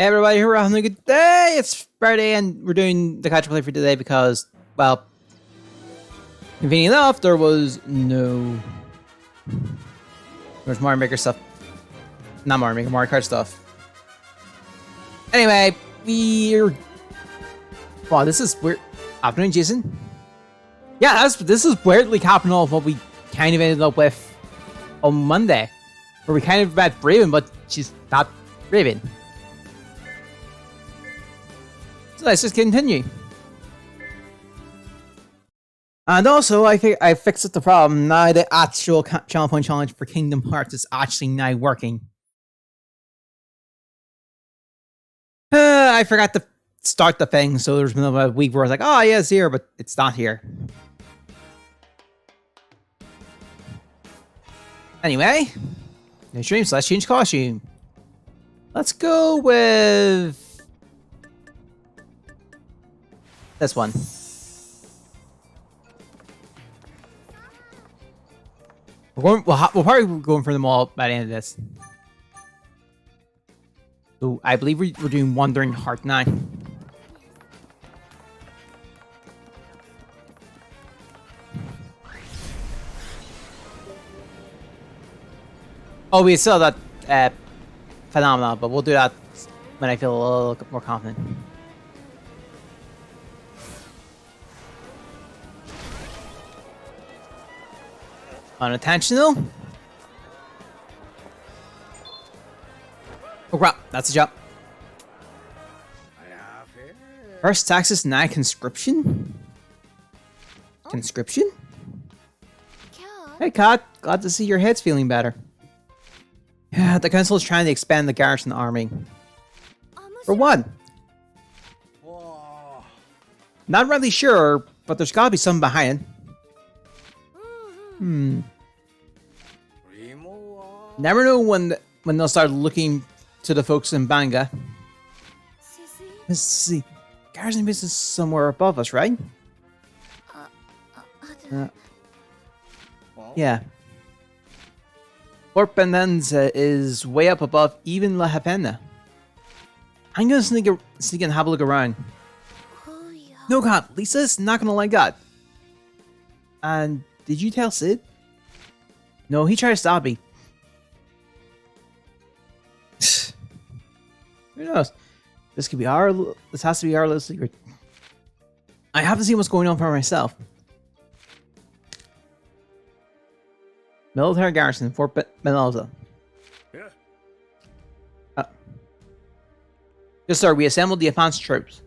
Hey everybody, here we're having a good day. It's Friday and we're doing the catch up play for today because, well, convenient enough, there's Mario Maker stuff. Not Mario Maker, Mario Kart stuff. Anyway, wow, this is weird. Afternoon, Jason. Yeah, this is weirdly capping off what we kind of ended up with on Monday, where we kind of met Braven, but she's not Braven. So let's just continue. And also, I think I fixed the problem. Now the actual channel point challenge for Kingdom Hearts is actually now working. I forgot to start the thing, so there's been a week where I was like, oh yeah, it's here, but it's not here. Anyway, new stream, so let's change costume. Let's go with this one. We'll probably be going for them all by the end of this. So I believe we're doing Wandering Heart now. Oh, we still have that phenomena, but we'll do that when I feel a little more confident. Unintentional. Oh crap, that's a jump. First taxes, now conscription? Conscription? Hey Kat, glad to see your head's feeling better. Yeah, the council is trying to expand the garrison army. For what? Not really sure, but there's gotta be something behind it. Never know when they'll start looking to the folks in Banga. Let's see. Garrison base is somewhere above us, right? Yeah. Fort Benenza is way up above even La Havana. I'm gonna sneak and have a look around. No God, Lisa's not gonna like that. And did you tell Sid? No, he tried to stop me. Who knows? This has to be our little secret. I have to see what's going on for myself. Military garrison, Fort Benelza. Yeah. Yes, sir. We assembled the advanced troops.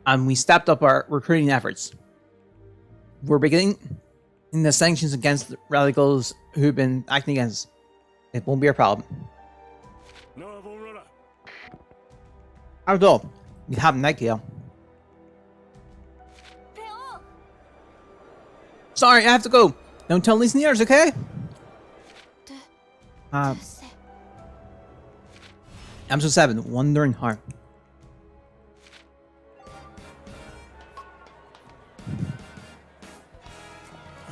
And we stepped up our recruiting efforts. We're beginning the sanctions against the radicals who've been acting against us. It won't be a problem. Outdoor, we have an idea. Sorry, I have to go. Don't tell these nears, okay? Episode 7, Wandering Heart.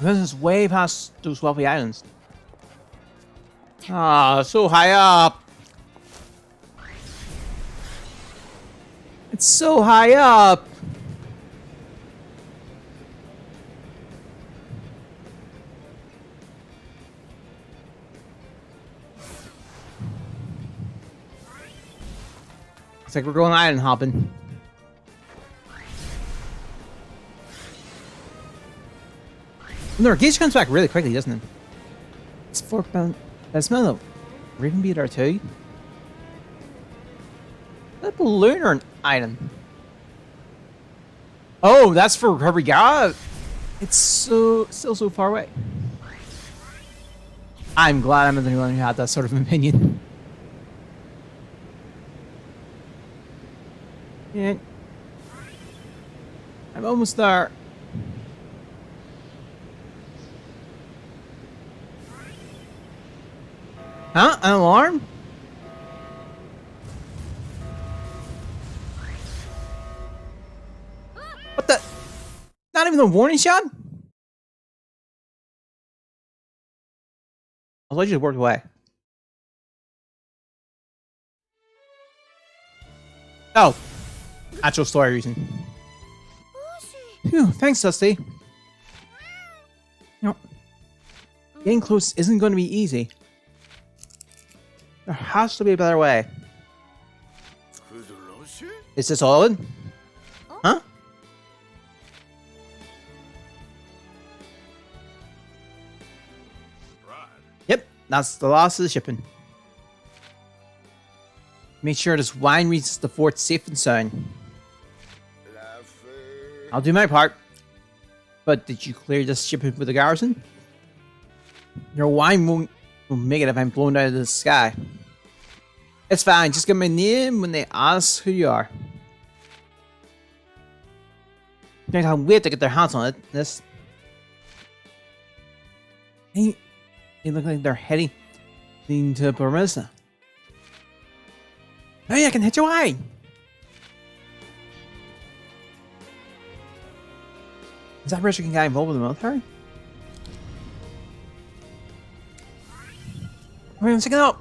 This is way past those wealthy islands. Ah, so high up. It's so high up. It's like we're going island hopping. No, our gauge comes back really quickly, doesn't it? It's 4 pound. That's smell Raven beat R2. That balloon or an item? Oh, that's for recovery. God, it's still so far away. I'm glad I'm the only one who had that sort of opinion. Yeah. I'm almost there. Huh? An alarm? What the? Not even a warning shot? I'll let you work away. Oh, actual story reason. Phew, thanks, Dusty. You know, getting close isn't going to be easy. There has to be a better way. Is this all in? Huh? Yep, that's the last of the shipping. Make sure this wine reaches the fort safe and sound. I'll do my part. But did you clear this shipping with the garrison? Your wine won't make it if I'm blown out of the sky. It's fine, just give my name when they ask who you are. They can't wait to get their hands on it. This. They look like they're heading to Burmesa. Hey, I can hit your wine! Is that Mexican guy involved with the military? Wait, I'm sticking up!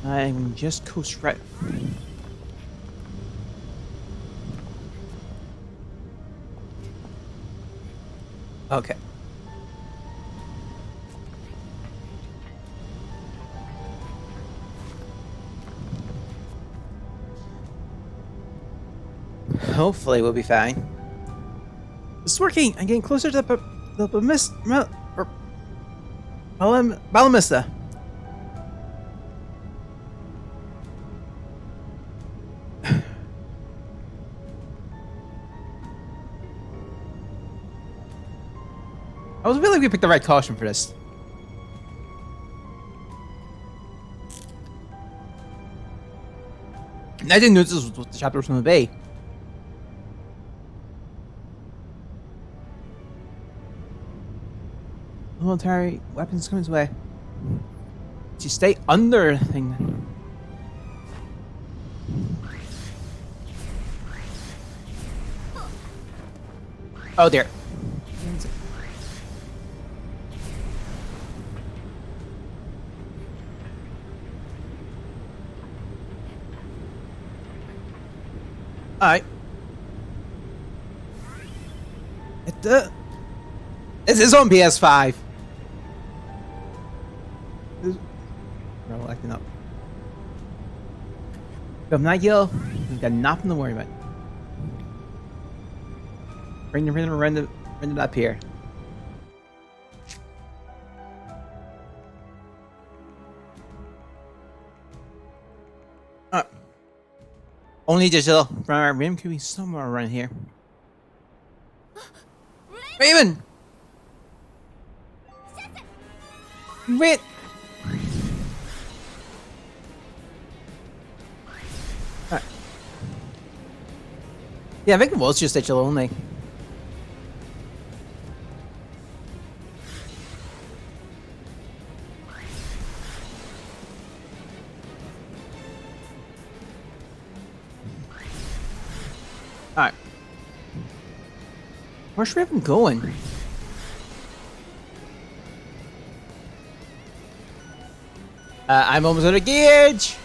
I'm just coast right. Okay. Hopefully we'll be fine. It's working! I'm getting closer to the Balamista. I was really we picked the right caution for this. I didn't know this was what the chapter was going to be. Military weapons coming his way. To stay under the thing then. Oh dear. Alright. This is on PS5. We're all acting up. But if not yellow, we've got nothing to worry about. Bring the rhythm around it up here. Only digital from our Raven could be somewhere around here. Raven! Wait! Right. Yeah, I think it was just digital only. Alright. Where's Raven going? I'm almost out of gauge!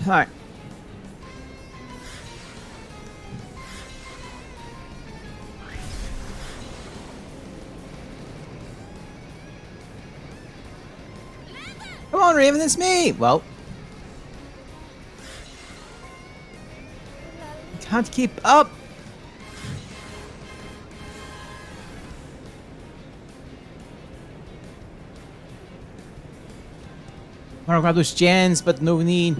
Alright. Come on, Raven, it's me! Well. Can't keep up! I wanna grab those gens, but no need.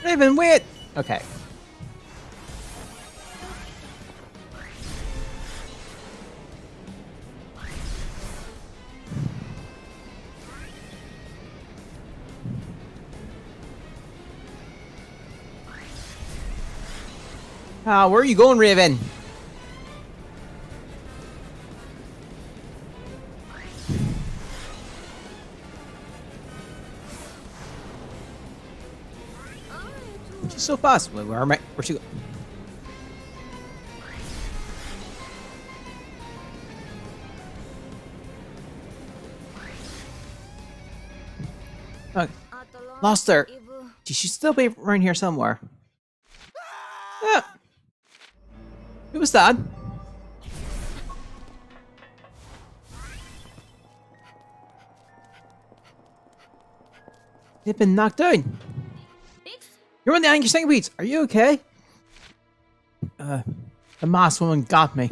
Raven, wait! Okay. Where are you going, Raven? She's so fast. Wait, where am I? Where'd she go? Okay. Lost her. She should still be around here somewhere. Ah. Who was that? They've been knocked down. You're on the Anchor Beats. Are you okay? The masked woman got me.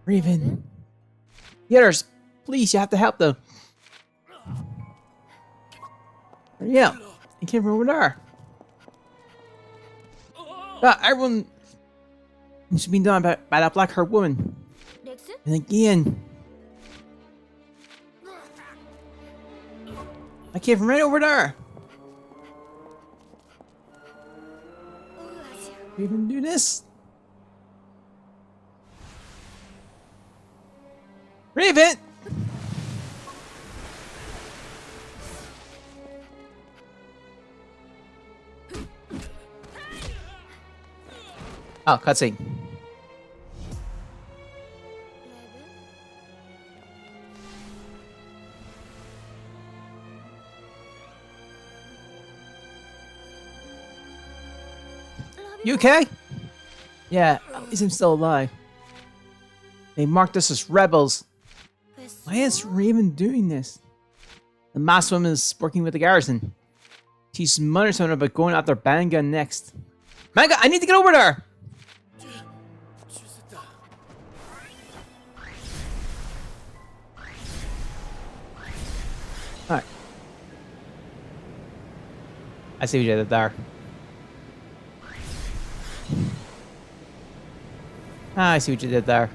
Raven. The others, please, you have to help them. Yeah, I came from over there. Everyone has been done by that black-haired woman. And again, I came from right over there. We even do this? Raven! Oh, cutscene. You okay? Yeah, at least I'm still alive. They marked us as rebels. Why is Raven doing this? The masked woman is working with the garrison. She's muttering something about going after Banga next. Manga, I need to get over there! Alright. I see what you did there. I see what you did there.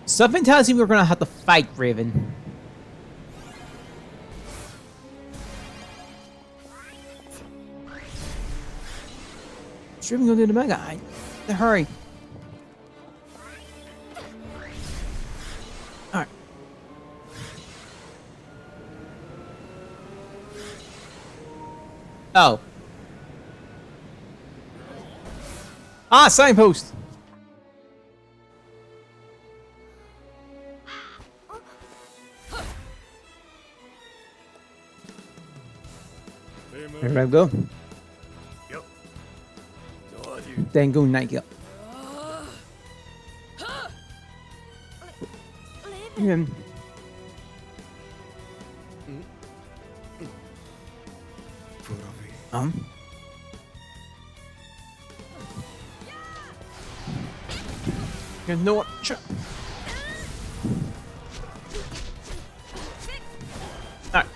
Something tells me we're gonna have to fight Raven. What's Raven gonna do to Mega? I have to hurry. Alright. Oh. Ah, signpost! Here I go. Then go Nike up. You know what? Sure. Alright.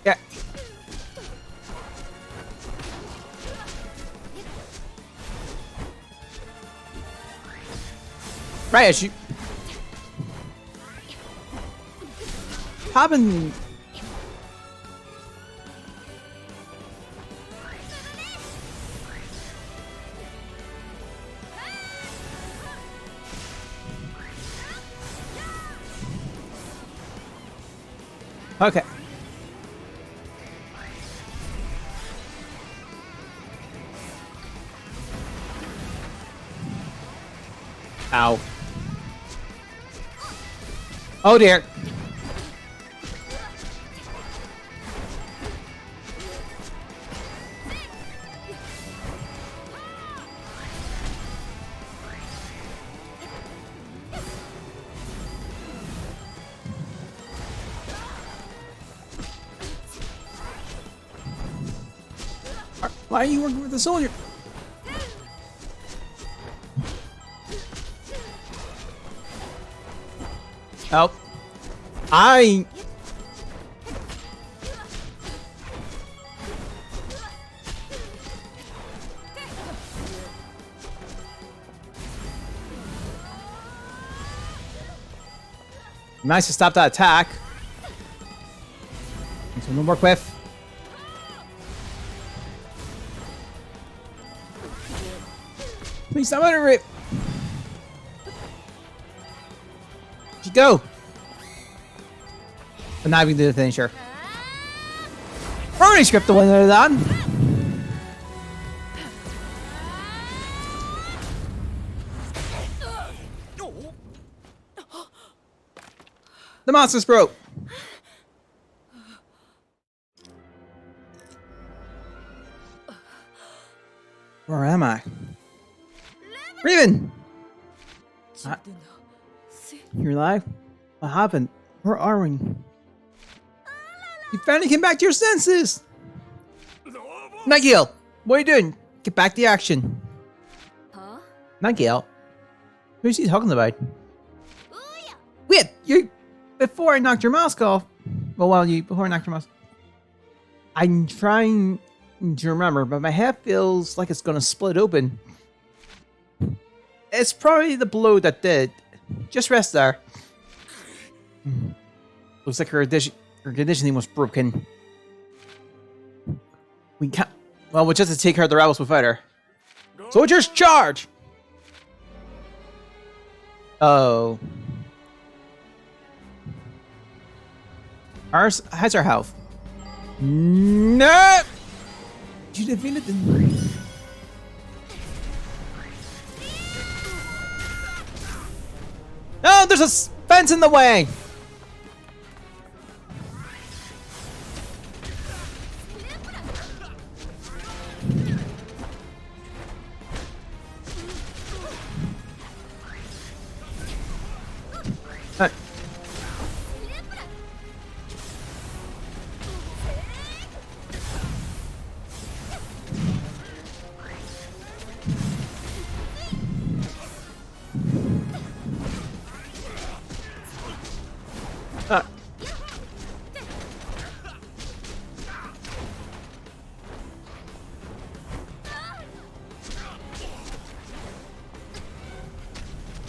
Yeah. Right as you popping. Okay. Ow. Oh dear. Why are you working with the soldier? Oh. Nice to stop that attack. So no more quiff. Please stop under it. Just go. But now we can do the finisher. Already script the winner done. The monster's broke. Where am I? Raven! You're alive? What happened? Where are we? You finally came back to your senses! Nigel! What are you doing? Get back to action. Huh? Nigel? Who's he talking about? Wait! You... Before I knocked your mask off... Before I knocked your mask... I'm trying to remember, but my head feels like it's gonna split open. It's probably the blow that did. Just rest there. Looks like her conditioning was broken. We can't... Well, we'll just have to take her to the rebels without her. Soldiers, charge! Oh. How's our health? No! You defeated them. No, there's a fence in the way!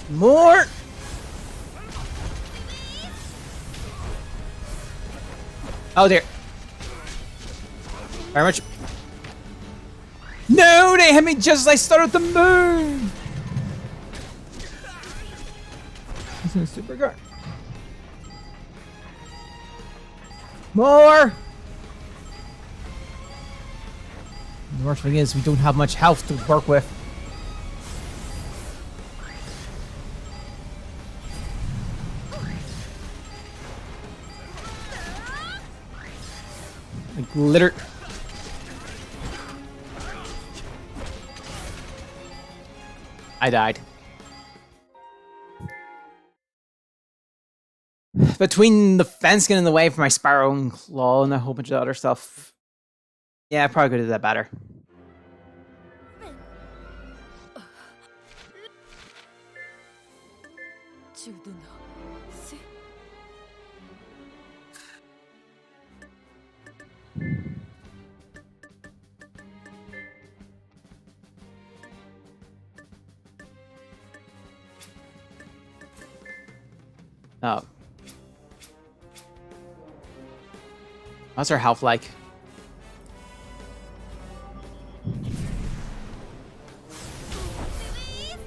More! Oh dear. Very much. No, they hit me just as I started to move! This is super good. More! The worst thing is we don't have much health to work with. Like glitter. I died. Between the fence getting in the way for my Sparrow and Claw and a whole bunch of other stuff. Yeah, I probably could have did that better. Oh. What's our health like?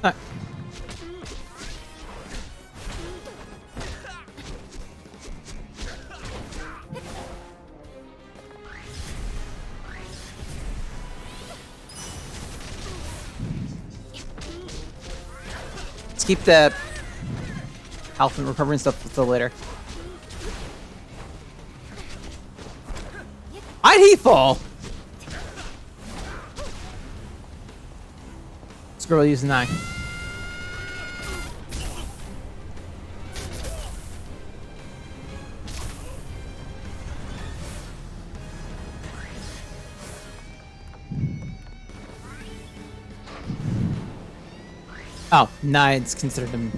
Ah. Let's keep the health and recovery and stuff until later. Why'd he fall? Scroll using 9. Oh, 9's considered him.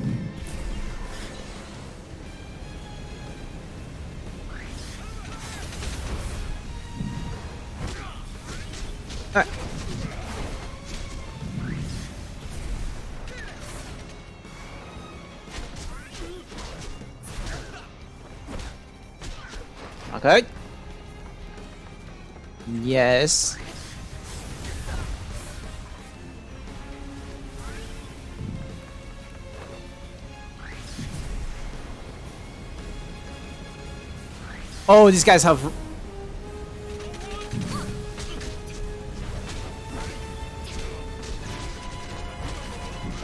Alright. Okay. Yes. Oh, these guys have...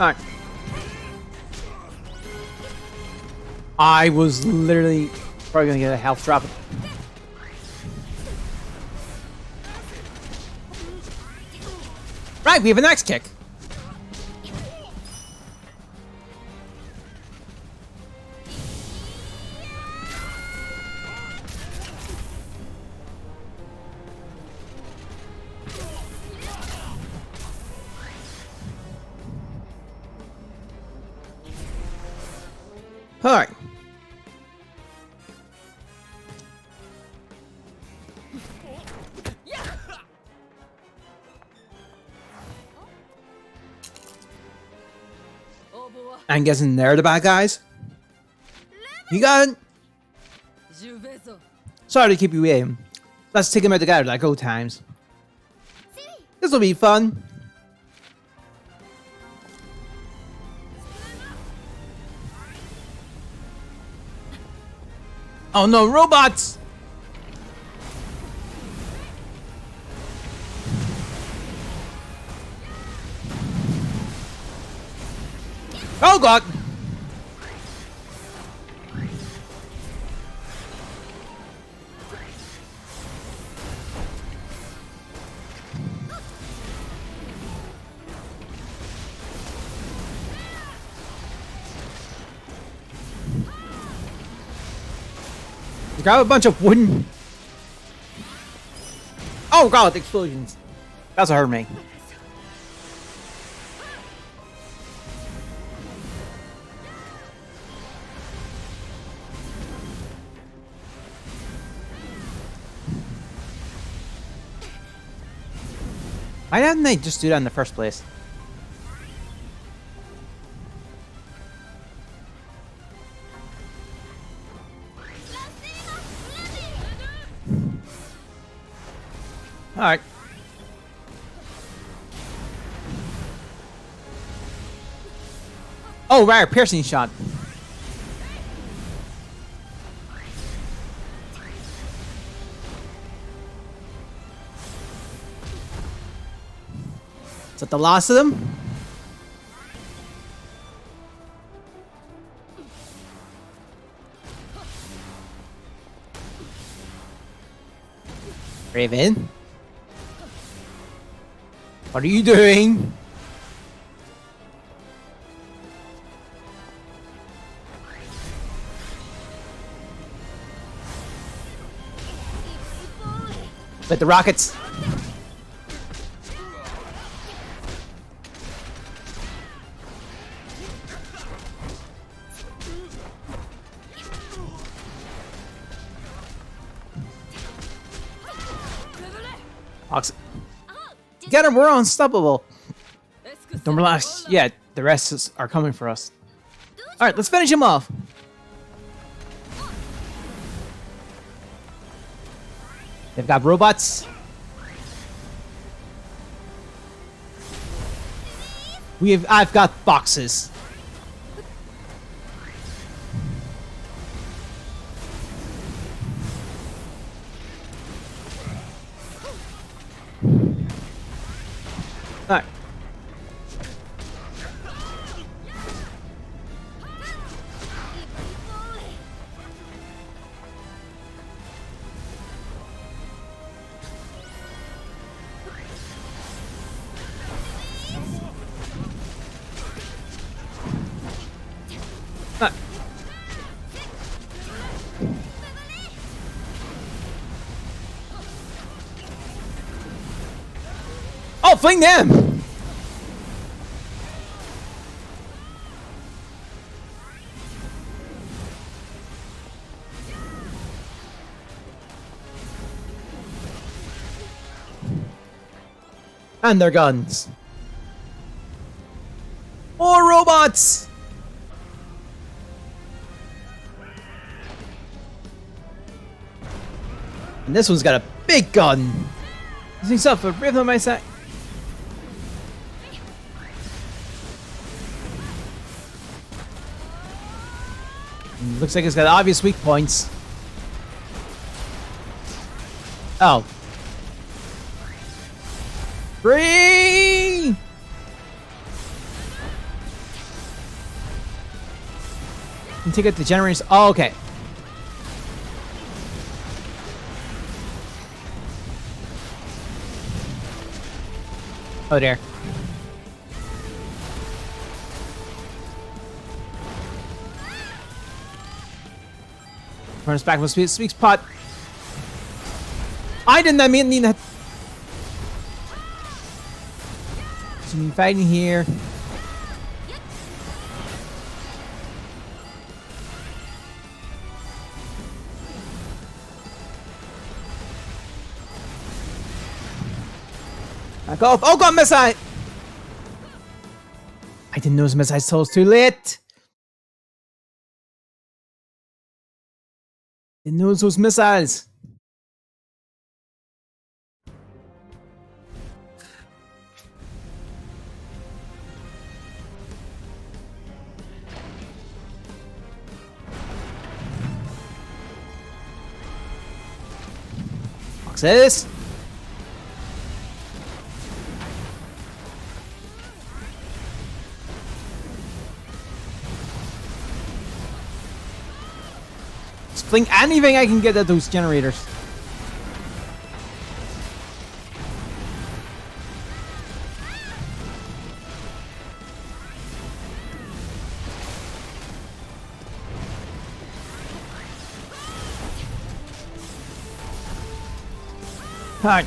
Alright. I was literally probably gonna get a health drop. Right, we have an axe kick. Alright. I'm guessing they're the bad guys. You got it. Sorry to keep you waiting. Let's take them out together like old times. This will be fun. Oh no, robots! Oh god! You got a bunch of wooden... Oh god, explosions. That's what hurt me. Why didn't they just do that in the first place? Alright. Oh, right, piercing shot. Is that the last of them? Raven? What are you doing? With the rockets. Get him, we're unstoppable. Don't relax yet, the rest are coming for us. Alright, let's finish him off. They've got robots. I've got boxes. Alright. Alright. Oh, fling them! And their guns. More robots! And this one's got a big gun. This thing's up for rhythm on my side. Looks like it's got obvious weak points. Oh. Free! And take out the generators. Oh, okay. Oh, there. Turn us back with sweet spot. I didn't mean that. Some fighting here. Back off. Oh god, missile! I didn't know it was missile, so it's too late. Didn't know those missiles. What's this? Fling anything I can get at those generators. Alright.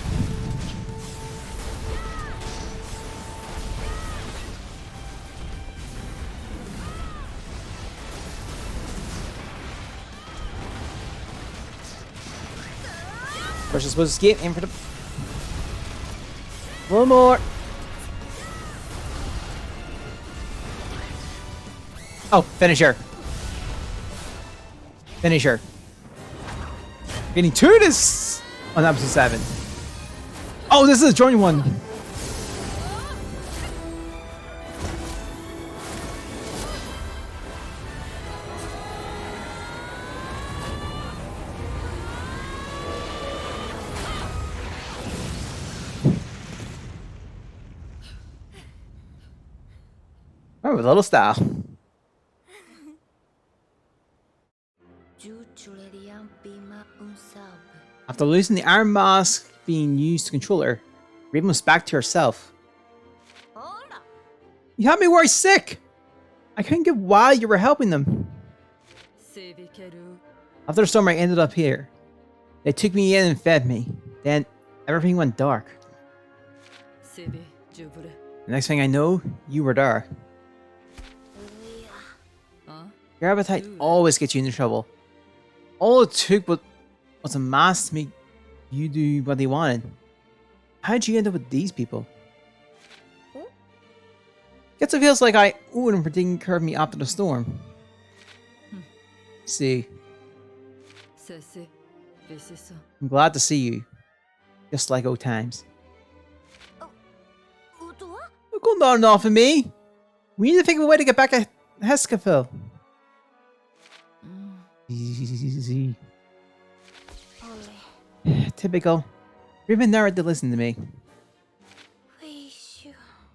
First, supposed to escape. Aim for the. One more. Oh, finisher. Finisher. Getting two this on episode 7. Oh, this is a joint one. Oh, with a little style. After losing the iron mask being used to control her, Raven was back to herself. You had me worried sick! I couldn't get why you were helping them. After the storm, I ended up here. They took me in and fed me. Then, everything went dark. The next thing I know, you were there. Your appetite always gets you into trouble. All it took was a mask to make you do what they wanted. How'd you end up with these people? Gets it feels like I owed them for taking care of me after the storm. See. I'm glad to see you. Just like old times. Don't go nodding off of me. We need to think of a way to get back at Heskafil. Easy. Typical. Raven never did listen to me.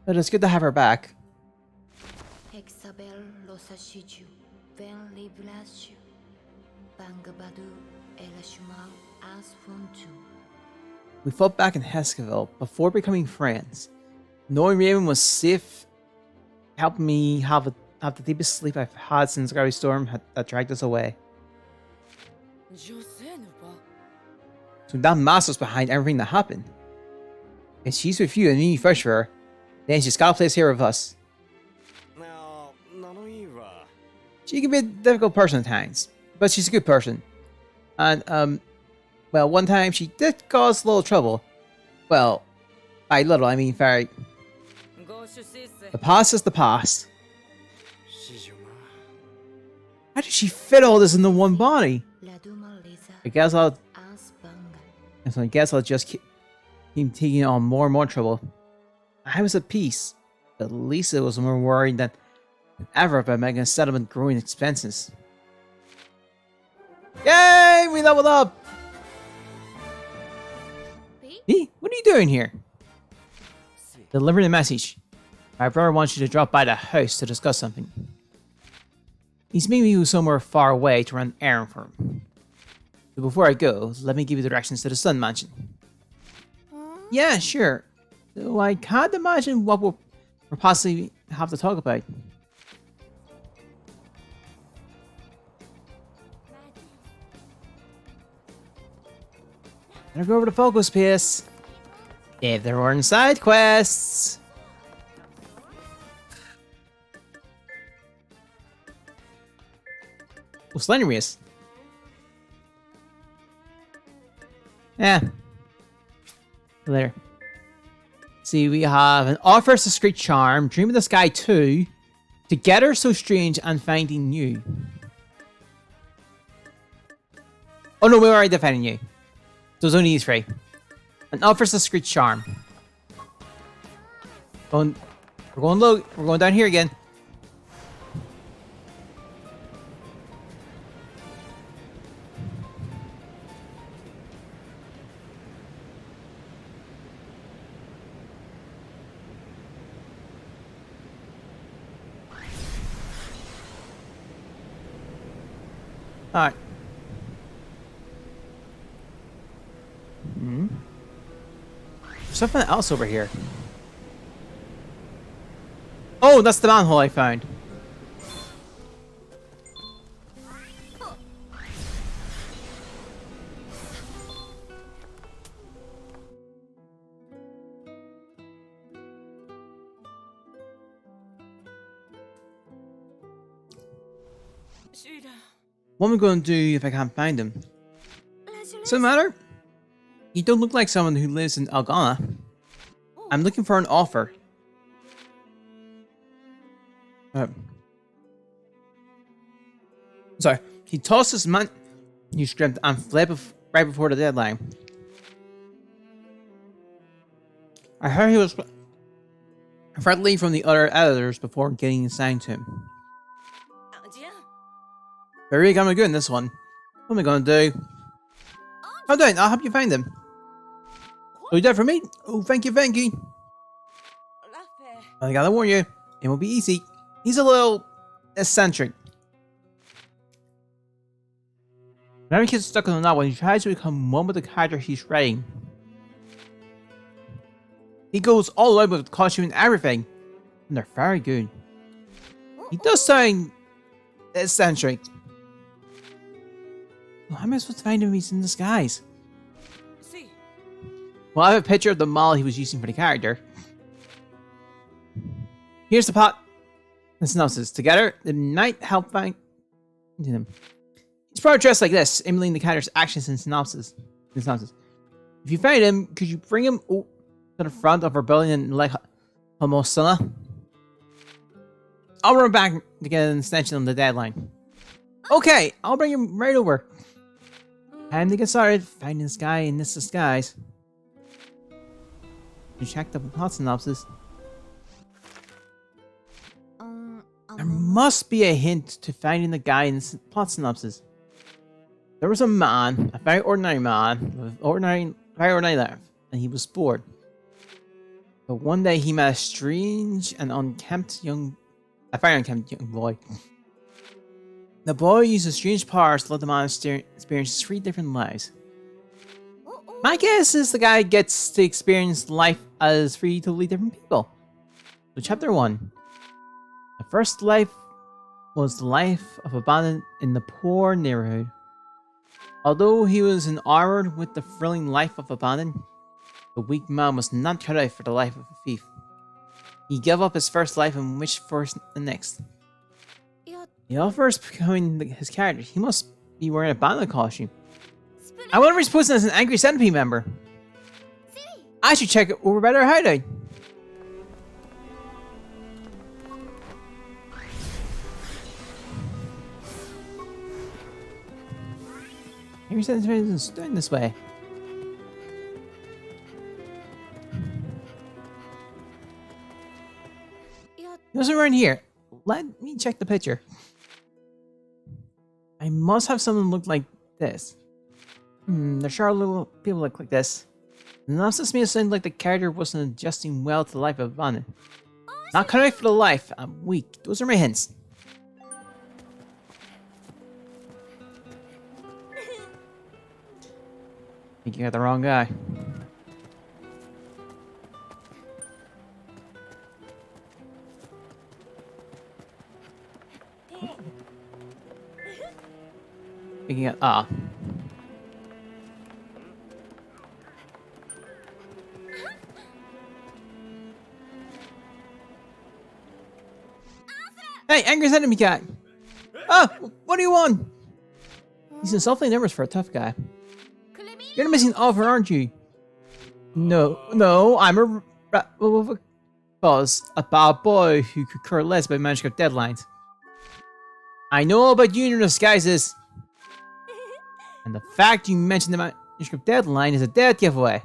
But it's good to have her back. We fought back in Heskaville before becoming friends. Knowing Raven was safe helped me have the deepest sleep I've had since Gary Storm that dragged us away. So that mask was behind everything that happened. If she's with you and me first for her, then she's got a place here with us. She can be a difficult person at times, but she's a good person. And, well, one time she did cause a little trouble. Well, by little, I mean very. The past is the past. How did she fit all this into one body? I guess And so I guess I'll just keep taking on more and more trouble. I was at peace, but Lisa was more worried than ever about making a settlement growing expenses. Yay! We leveled up! Hey, what are you doing here? Delivering a message. My brother wants you to drop by the house to discuss something. He's maybe you somewhere far away to run an errand for him. But before I go, let me give you directions to the Sun Mansion. Yeah, sure. Though I can't imagine what we'll possibly have to talk about. Better go over to Focus Piece. If there weren't side quests. Oh, Slenderius. Yeah. Later. See, we have an Offers a Discreet Charm, Dream of the Sky 2, Together So Strange, and Finding You. Oh no, we already did Finding You. So it's only these three. An Offers a Discreet Charm. We're going low. We're going down here again. Alright. There's something else over here. Oh, that's the manhole I found. What am I going to do if I can't find him? Doesn't matter. You don't look like someone who lives in Algana. I'm looking for an offer. Sorry. He tossed his manuscript and fled right before the deadline. I heard he was friendly from the other editors before getting assigned to him. But really gonna be good in this one. What am I gonna do? Calm down, I'll help you find him. Oh, you did for me? Oh, thank you, thank you. I gotta warn you, it won't be easy. He's a little eccentric. Whenever he gets stuck on a novel, he tries to become one with the character he's writing. He goes all out with costume and everything, and they're very good. He does sound eccentric. Well, how am I supposed to find him if he's in disguise? Well, I have a picture of the model he was using for the character. Here's the plot. The synopsis. Together, it might help find him. He's probably dressed like this, emulating the character's actions in synopsis. If you find him, could you bring him to the front of our building in Lake Homosuna? I'll run back to get an extension on the deadline. Okay, I'll bring him right over. Time to get started finding this guy in this disguise. You checked the plot synopsis. There must be a hint to finding the guy in the plot synopsis. There was a man, a very ordinary man, with very ordinary life, and he was bored. But one day he met a strange and very unkempt young boy. The boy uses strange powers to let the man experience 3 different lives. My guess is the guy gets to experience life as 3 totally different people. So chapter 1. The first life was the life of abandoned in the poor neighborhood. Although he was enamored with the thrilling life of abandon, the weak man was not cut out for the life of a thief. He gave up his first life and wished for the next. The offers becoming his character. He must be wearing a bandit costume. I wonder if he's posing as an angry centipede member. I should check it over better hideout. Angry centipede is doing this way. He wasn't around here. Let me check the picture. I must have someone look like this. There sure are little people look like this. The analysis made it sound like the character wasn't adjusting well to the life of Vanna. Not correct for the life. I'm weak. Those are my hints. I think you got the wrong guy. Thinking of, Hey, Angry's enemy guy! What do you want? He's insulting numbers for a tough guy. You're the missing offer, aren't you? No, I'm a bad boy who could care less about manuscript deadlines. I know all about you and your disguises. And the fact you mentioned the manuscript deadline is a dead giveaway.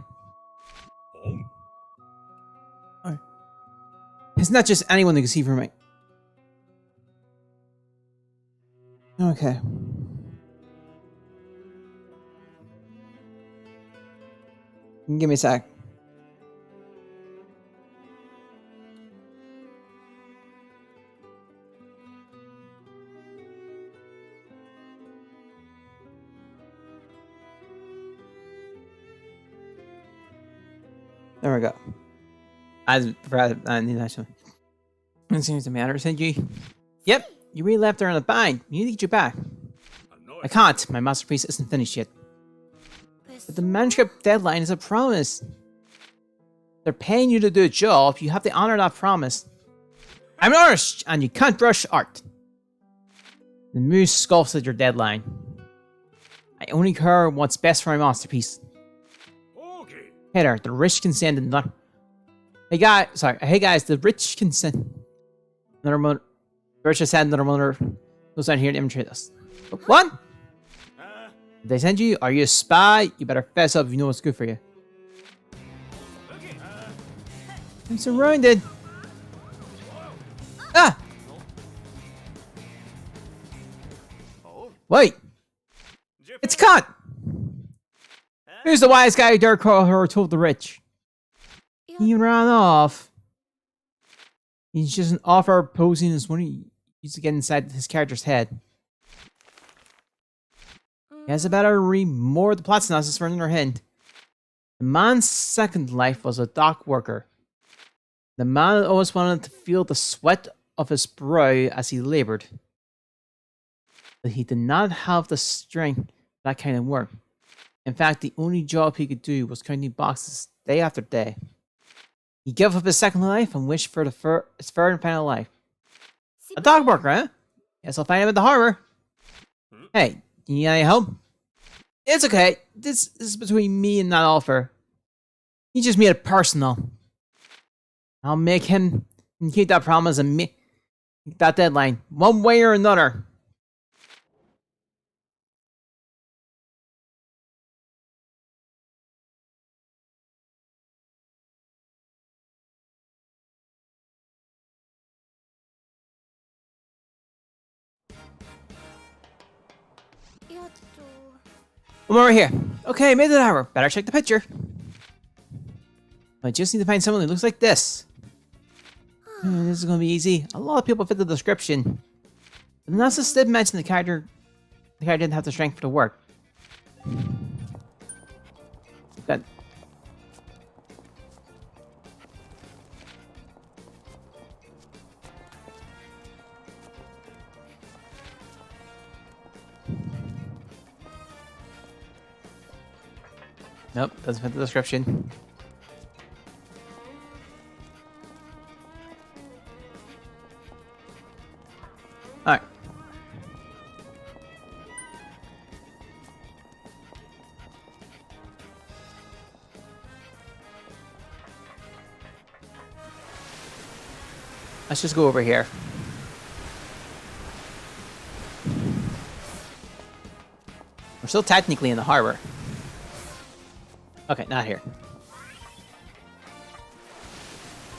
It's not just anyone who can see from me. Okay. Give me a sec. There we go. I need that one. It seems to matter, Senji. Yep, you really left her in a bind. You need to get you back. I can't. My masterpiece isn't finished yet. But the manuscript deadline is a promise. They're paying you to do a job. You have to honor that promise. I'm an artist, and you can't rush art. The moose scoffs at your deadline. I only care what's best for my masterpiece. Hey there, the rich can send another. Hey guys, the rich can send another mother. The rich has sent another mother. Goes down here to imitate us. What? Did they send you? Are you a spy? You better fess up if you know what's good for you. I'm surrounded. Ah! Wait! It's cut! Who's the wise guy who dare call her told the rich? He ran off. He's just an offer posing as one he used to get inside his character's head. He has about to read more of the plot synopsis for another hint. The man's second life was a dock worker. The man always wanted to feel the sweat of his brow as he labored. But he did not have the strength for that kind of work. In fact, the only job he could do was counting boxes day after day. He gave up his second life and wished for his third and final life. A dog worker, huh? Guess I'll find him at the harbor. Hey, do you need any help? It's okay. This is between me and that offer. He just made it personal. I'll make him keep that promise and meet that deadline, one way or another. I'm over here. Okay, made it an hour. Better check the picture. I just need to find someone who looks like this. This is gonna be easy. A lot of people fit the description. The analysis did mention the character didn't have the strength for the work. Good. Nope, doesn't fit the description. Alright. Let's just go over here. We're still technically in the harbor. Okay, not here.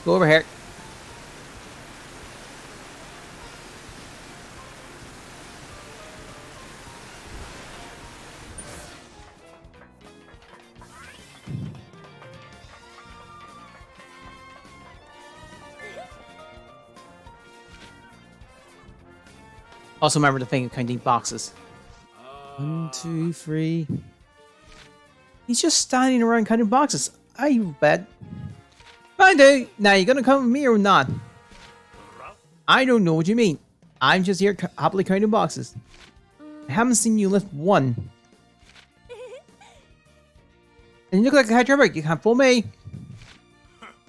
Go over here. Also remember the thing of counting boxes. 1, 2, 3. He's just standing around counting boxes. I bet. Fine, dude. Now you gonna come with me or not? I don't know what you mean. I'm just here happily counting boxes. I haven't seen you lift one. And you look like a character on your back. You can't fool me.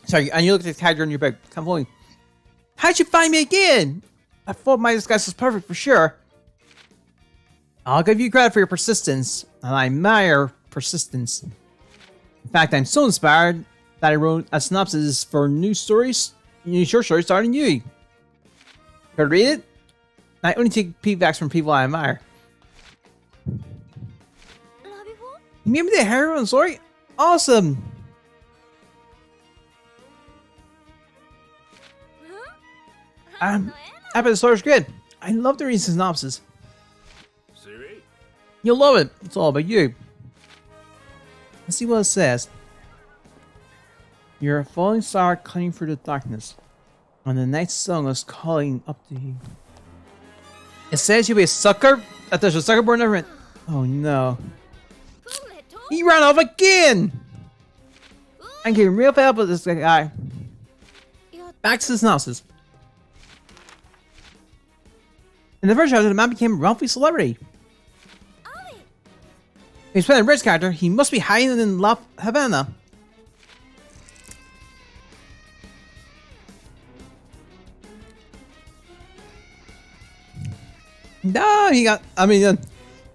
Sorry, and you look like a character on your back. Can't fool me. How'd you find me again? I thought my disguise was perfect for sure. I'll give you credit for your persistence, and I admire persistence. In fact, I'm so inspired that I wrote a synopsis for new short stories starring you. Could I read it? I only take feedbacks from people I admire. You remember the heroine story? Awesome! I bet the story's good. I love the recent synopsis. You'll love it. It's all about you. Let's see what it says. You're a falling star cutting through the darkness, and the night sun is calling up to you. It says you'll be a sucker? That there's a sucker born never. Oh no. He ran off again! I'm getting real fed up with this guy. Back to the synopsis. In the first chapter, the man became a wealthy celebrity. He's playing a rich character. He must be hiding in La Havana. No, he got. I mean,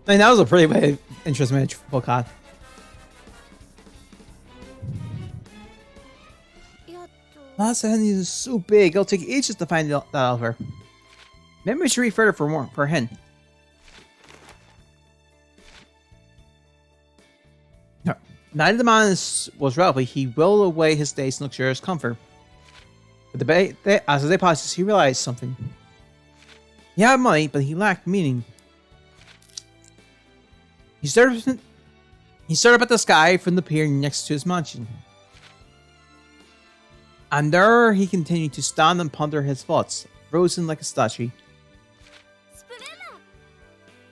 that was a pretty interesting match for Volcad. Los Angeles is so big, it'll take ages to find that over. Maybe we should read further for a hint. No. Now that the man was wealthy, he willed away his days in luxurious comfort. But as the day passes, he realized something. He had money, but he lacked meaning. He stared up at the sky from the pier next to his mansion. And there he continued to stand and ponder his thoughts, frozen like a statue.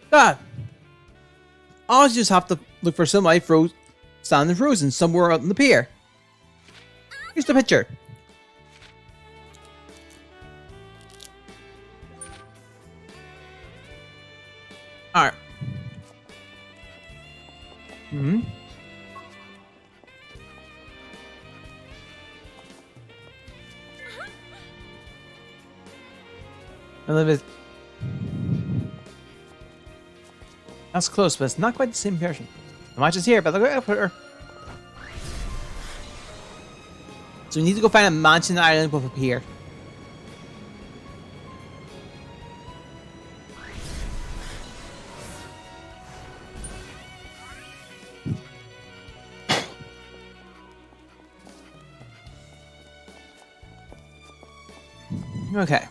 God! I'll just have to look for somebody standing frozen somewhere out on the pier. Here's the picture. Alright. A little bit. That's close, but it's not quite the same version. The match is here, but look at her. So we need to go find a mansion island up here. Okay.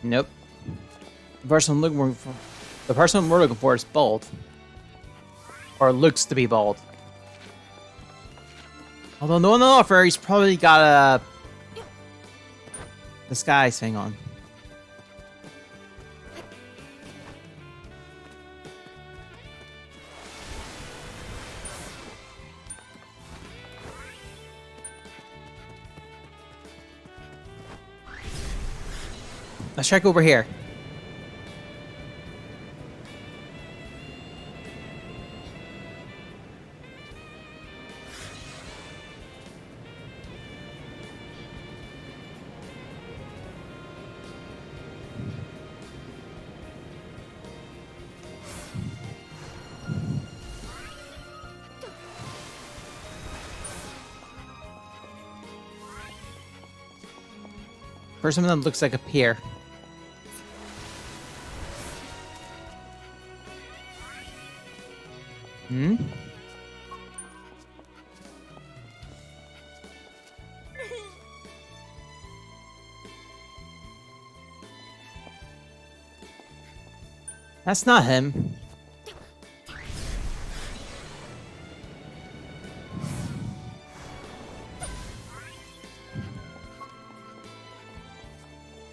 Nope. The person we're looking for is bald. Or looks to be bald. Although no one offer, he's probably got a disguise thing on. Let's check over here. First one that looks like a pier. Hmm? That's not him.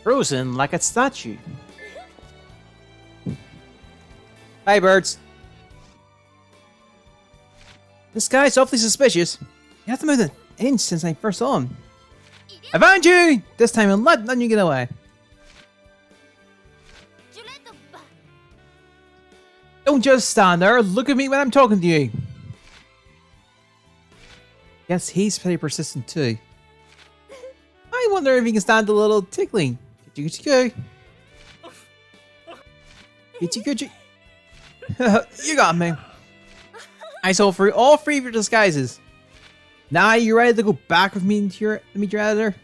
Frozen like a statue. Hi, birds. This guy's awfully suspicious. You have to move an inch since I first saw him. I found you! This time I'm not letting you get away. Don't just stand there. Look at me when I'm talking to you. Guess he's pretty persistent too. I wonder if he can stand a little tickling. Gitchy. You got me. I saw through all three of your disguises. Now you ready to go back with me to meet your editor?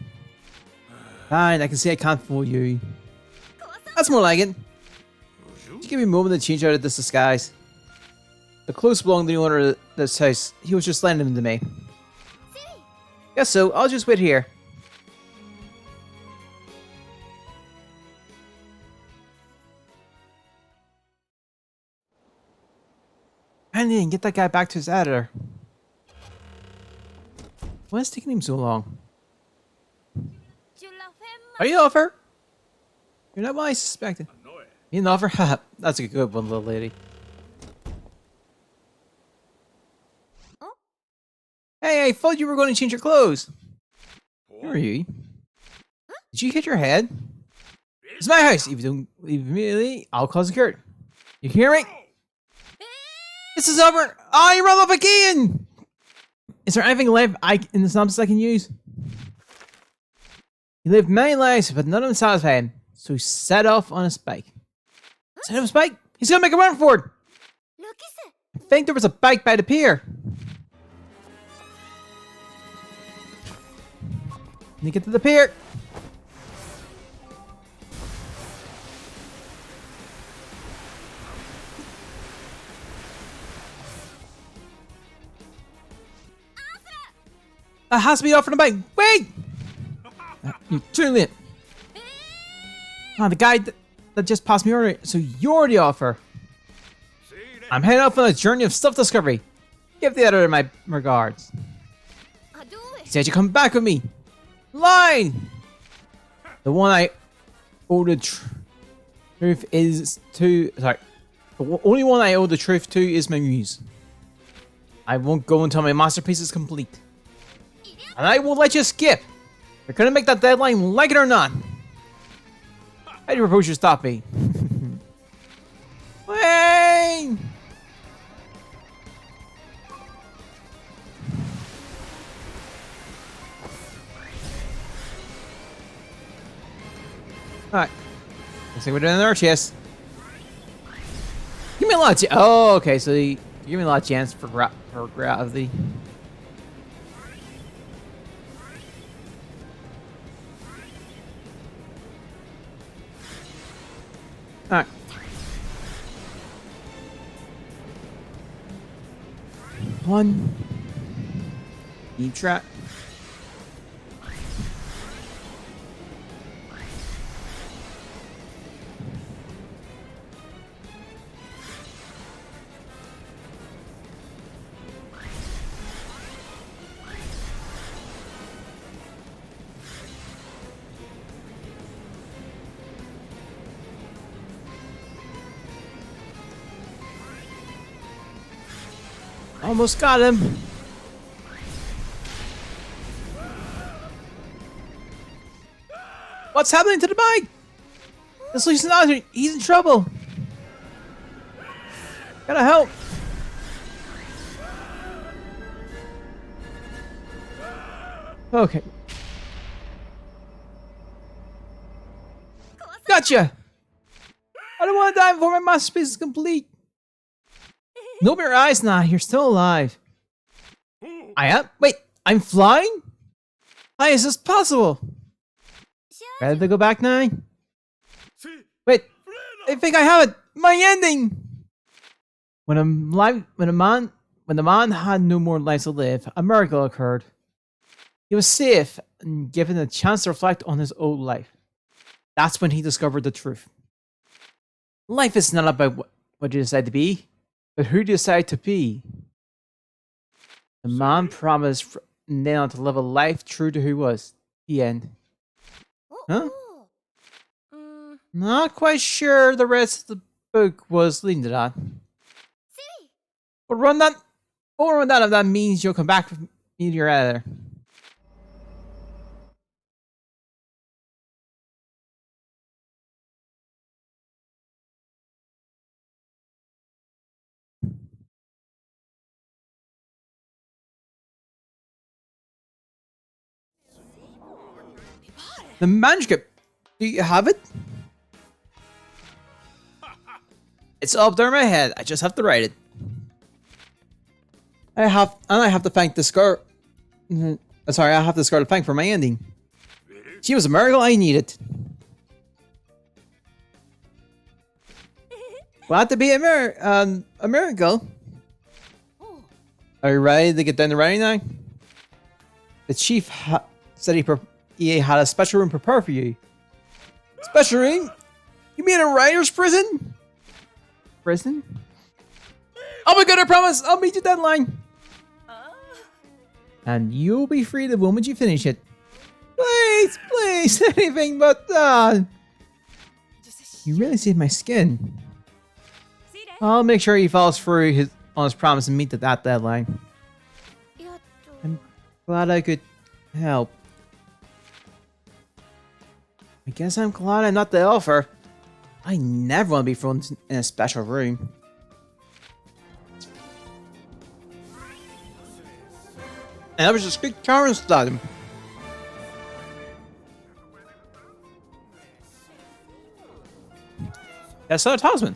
Fine, I can see I can't fool you. That's more like it. Just give me a moment to change out of this disguise. The clothes belong to the owner of this house. He was just lending them to me. Guess so, I'll just wait here. I didn't get that guy back to his editor. Why is it taking him so long? Are you offer? You're not what I suspected. You an offer? Haha, that's a good one, little lady. Hey, I thought you were going to change your clothes. Who are you? Did you hit your head? It's my house. If you don't leave immediately, I'll cause a curtain. You hear me? This is over. Oh, you run off again! Is there anything left in the synopsis I can use? He lived many lives, but none of them satisfied. So he set off on a spike. Set off a spike? He's gonna make a run for it! I think there was a bike by the pier. Let me get to the pier. That has to be off from the bike. Wait! You too late. Ah, the guy that just passed me earlier. So you're the offer. I'm heading off on a journey of self-discovery. Give the editor my regards. He said you come back with me. Line! The one I owe the truth is to... Sorry. The only one I owe the truth to is my muse. I won't go until my masterpiece is complete. And I won't let you skip. You're gonna make that deadline, like it or not. I do propose you stop me. Wayne! Alright. Looks like we're doing another chest. Give me a lot of oh, okay, so you give me a lot of chance for gravity. Alright. One. Deep trap. Almost got him. What's happening to the bike? This leaves an he's in trouble. Gotta help. Okay. Gotcha. I don't want to die before my masterpiece is complete. No, open your eyes now. You're still alive. I am? Wait, I'm flying? How is this possible? Ready to go back now? Wait, I think I have it. My ending. When the man had no more lives to live, a miracle occurred. He was safe and given a chance to reflect on his old life. That's when he discovered the truth. Life is not about what you decide to be, but who you decide to be. The man promised now to live a life true to who he was. The end. Huh? Not quite sure the rest of the book was leading to that. But run that. Or run that if that means you'll come back with me to your editor. The manuscript. Do you have it? It's up there in my head. I just have to write it. I have to thank this girl. Sorry, I have this girl to thank for my ending. She was a miracle I needed. Glad to be a miracle. Are you ready to get down to writing now? The chief said he had a special room prepared for you. Special room? You mean a writer's prison? Prison? Oh my god, I promise! I'll meet your deadline! And you'll be free the moment you finish it. Please, please, anything but that. You really saved my skin. I'll make sure he follows through on his promise and meet that deadline. I'm glad I could help. I guess I'm glad I'm not the author. I never want to be thrown in a special room. And that was just good Karen's time. That's not a talisman.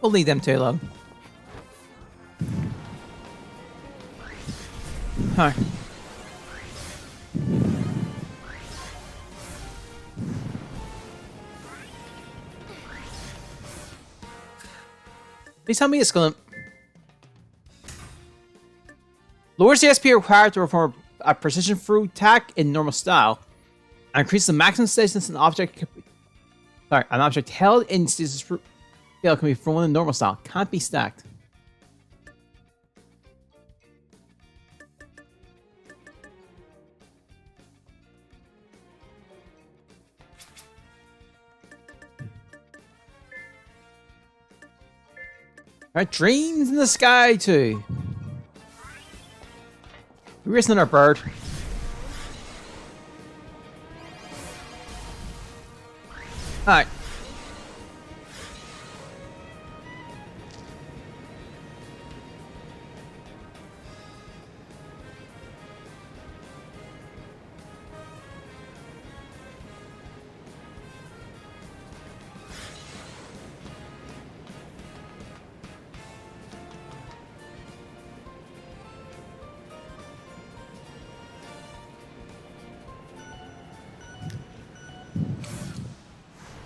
We'll leave them two alone. Alright. Please tell me it's gonna lowers the SP required to perform a precision through attack in normal style, and increase the maximum stasis an object. Sorry, an object held in stasis scale can be thrown in normal style. Can't be stacked. Alright, dreams in the sky too. We're racing our bird. Alright.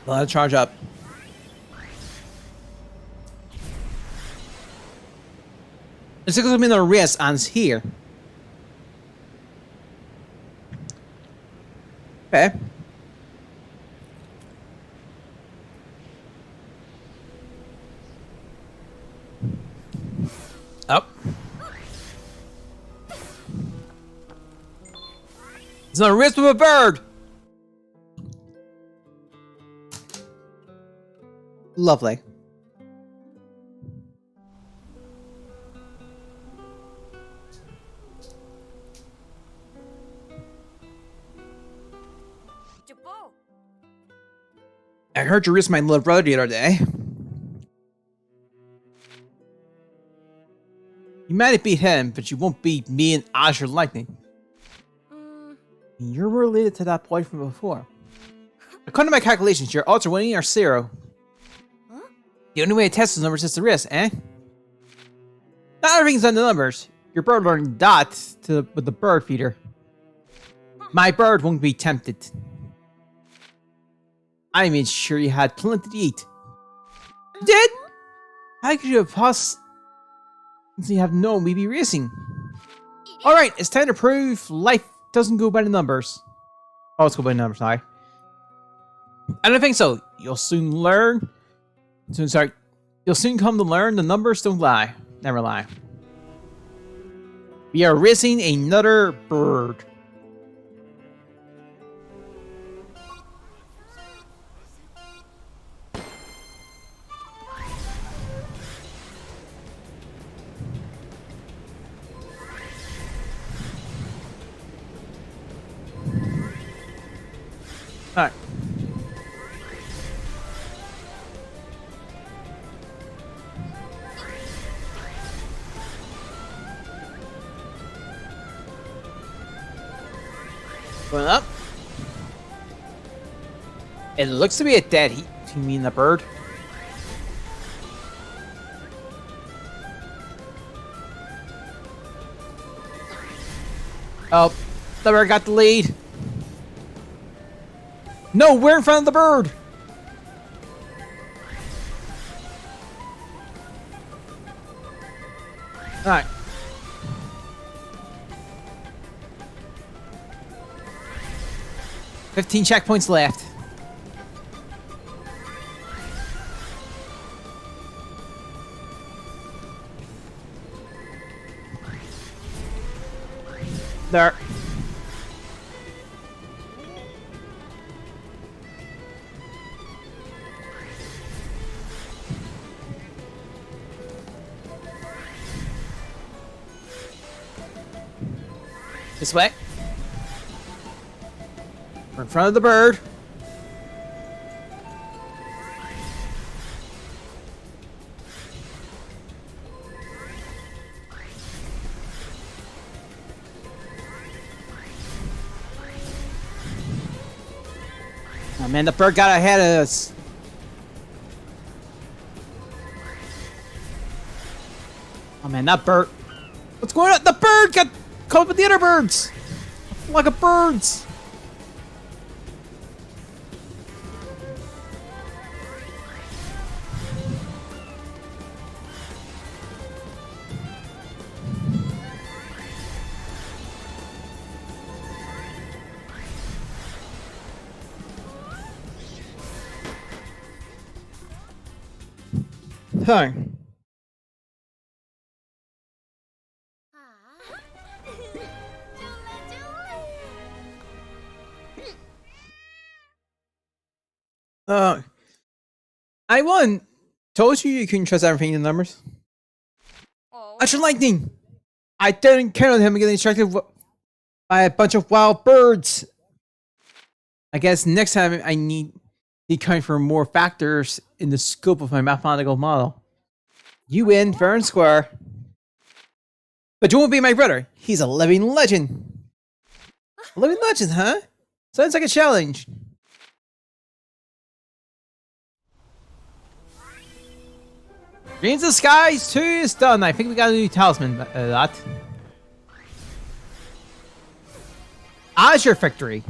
Let's charge up. It's going to be the race ends here. Okay. Up. It's not a race with a bird. Lovely. I heard you risked my little brother the other day. You might have beat him, but you won't beat me and Azure Lightning. You're related to that boy from before. According to my calculations, your odds are winning are 0. The only way to test those numbers is to risk, eh? Not everything's on the numbers. Your bird learned that with the bird feeder. My bird won't be tempted. I made sure you had plenty to eat. You did? How could you have possibly have known we'd be racing? Alright, it's time to prove life doesn't go by the numbers. Oh, it's going by numbers, sorry. I don't think so. You'll soon learn. Sorry. You'll soon come to learn the numbers don't lie. Never lie. We are raising another bird. Alright. Going up. It looks to be a dead heat. You mean the bird? Oh, the bird got the lead. No, we're in front of the bird. All right. "15 checkpoints left." There. This way. We're in front of the bird. Oh man, the bird got ahead of us. Oh man, that bird. What's going on? The bird got caught up with the other birds. A flock of birds. Huh. I won. Told you couldn't trust everything in the numbers. Usher Lightning! I didn't count on him getting distracted by a bunch of wild birds. I guess next time I need to account for more factors in the scope of my mathematical model. You win, fair and square. But you won't be my brother. He's a living legend. A living legend, huh? Sounds like a challenge. Dreams of Skies 2 is done. I think we got a new talisman. That. Azure Victory.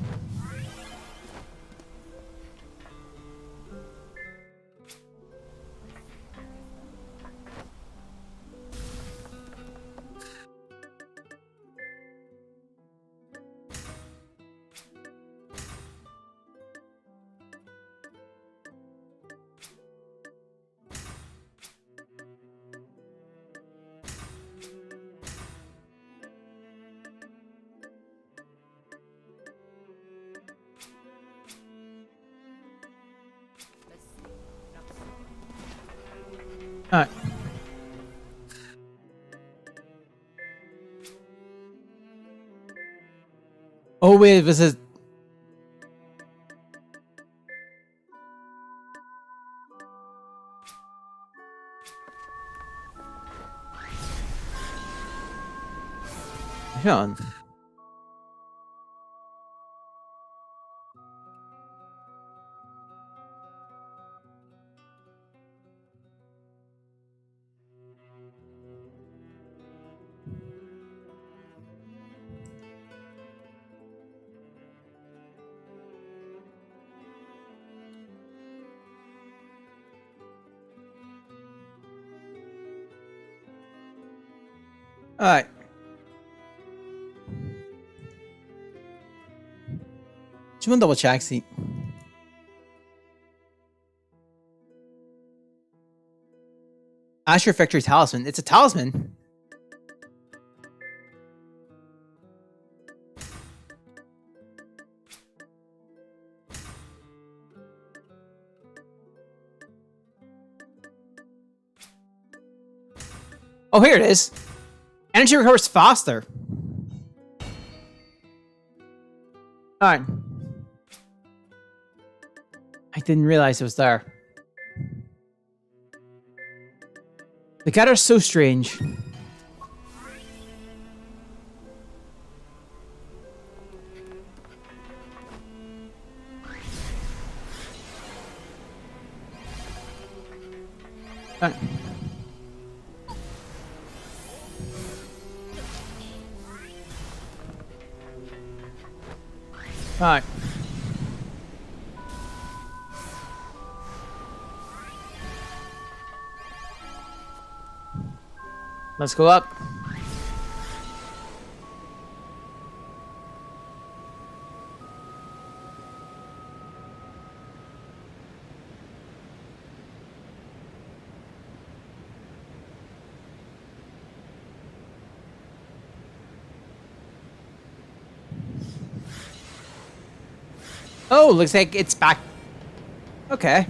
Alright. Oh wait, this is... Sean. Alright. Just want to double check, see. Asher Victory Talisman. It's a talisman. Oh, here it is. Energy recovers faster. Alright. I didn't realize it was there. The cat are so strange. Alright. Alright. Let's go up. Oh, looks like it's back. Okay.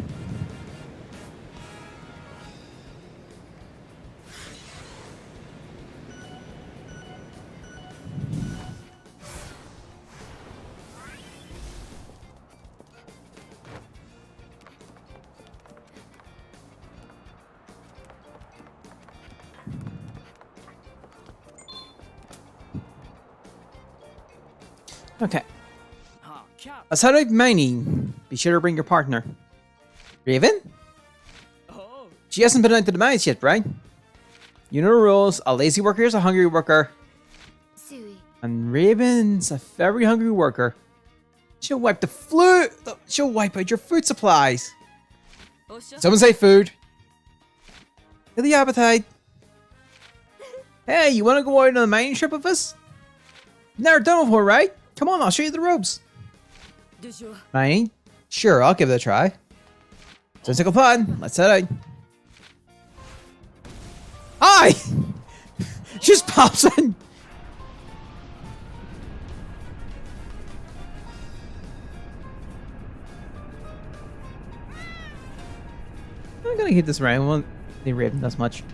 Okay. Aside of mining, be sure to bring your partner. Raven? She hasn't been out to the mines yet, right? You know the rules. A lazy worker is a hungry worker. And Raven's a very hungry worker. She'll wipe she'll wipe out your food supplies. Someone say food. Get the appetite. Hey, you want to go out on a mining trip with us? Never done before, right? Come on, I'll show you the ropes. Mining? Sure, I'll give it a try. Sounds like a plan. Let's head out. Hi! She just pops in. I'm gonna keep this around. Won't be Raven as much.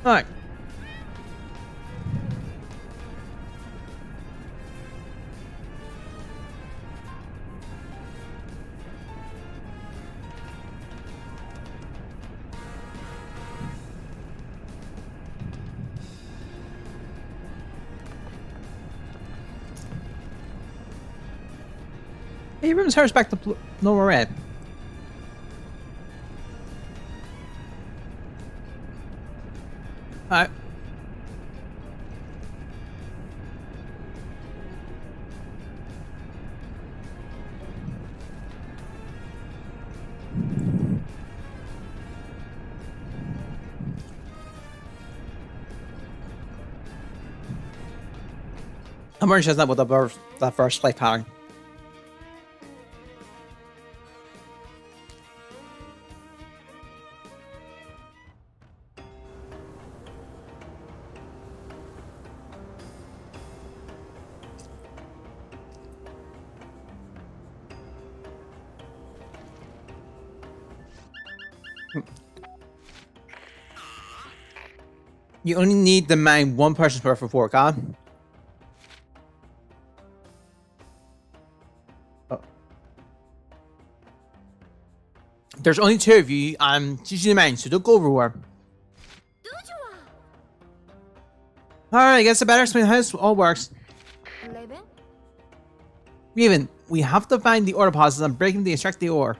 Alright. Hey, Raven's hair's back to normal red. Alright. I'm very sure that's not what that first play pattern. You only need to mine one person's worth of work, huh? Oh. There's only two of you, it's usually mine, so don't go everywhere. Alright, I guess I better explain how this all works. Raven, we have to find the ore deposits and break them to extract the ore.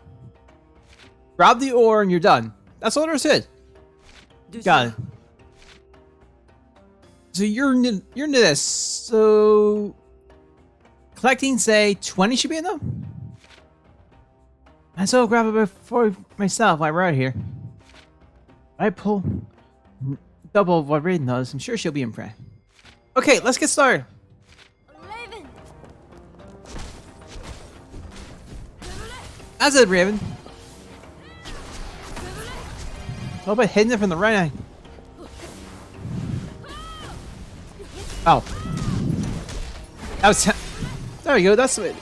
Grab the ore and you're done. That's all there is to it. Got it. So you're new to this, so collecting, say, 20 should be enough? And so I'll grab about 4 myself while we're out here. I pull double of what Raiden does, I'm sure she'll be impressed. Okay, let's get started. Raven. As a Raven. How about hitting it from the right eye? Oh. That was... There we go, that's it.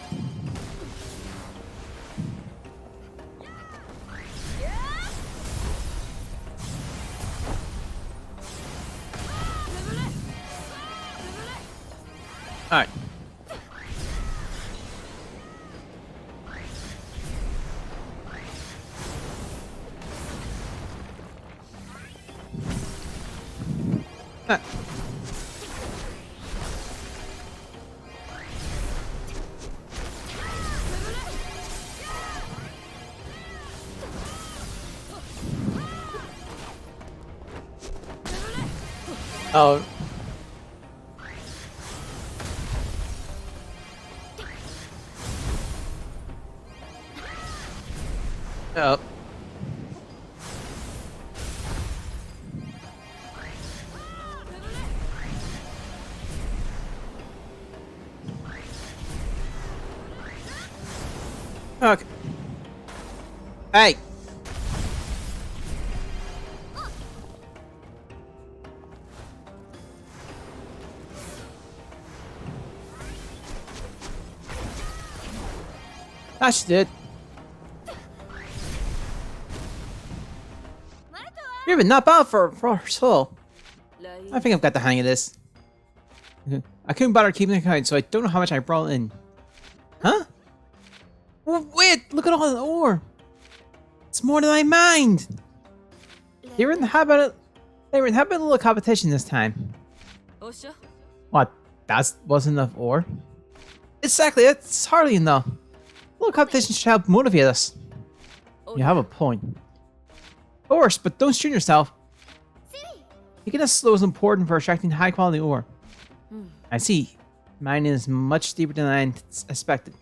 Alright. Oh. Oh. Okay. Hey. That's it. You've been not bad for her soul. I think I've got the hang of this. I couldn't bother keeping account, so I don't know how much I brought in. Huh? Well, wait! Look at all the ore. It's more than I mined. They were in the habit. They were in habit of a little competition this time. What? That wasn't enough ore. Exactly. It's hardly enough. A little competition should help motivate us. You have a point. Of course, but don't strain yourself. Making us slow is important for extracting high quality ore. I see. Mine is much deeper than I expected.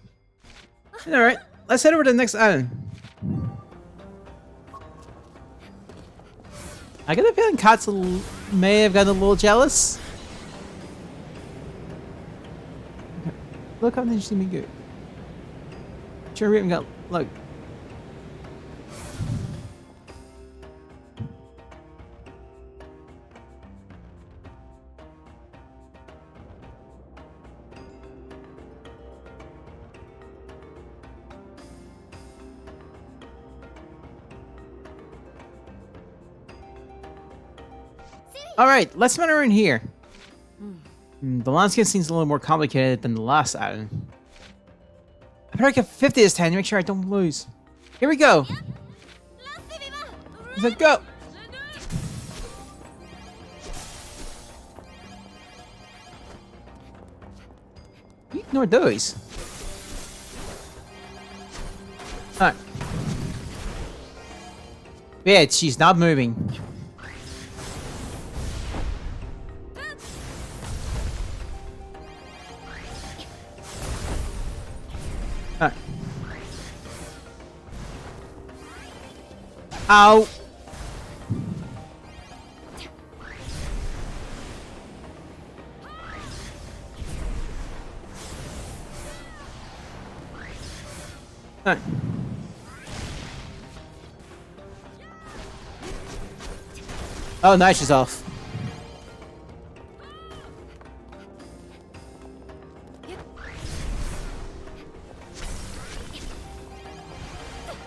Alright, let's head over to the next island. I get a feeling Katsu may have gotten a little jealous. Okay. Look how they see me good. Sure, we haven't got. Look. Alright, let's run around here. The landscape seems a little more complicated than the last island. I better get 50 this time to make sure I don't lose. Here we go. Let's go. You ignore those. Alright. Yeah, she's not moving. Alright. Ow. Alright. Oh, nice, she's off.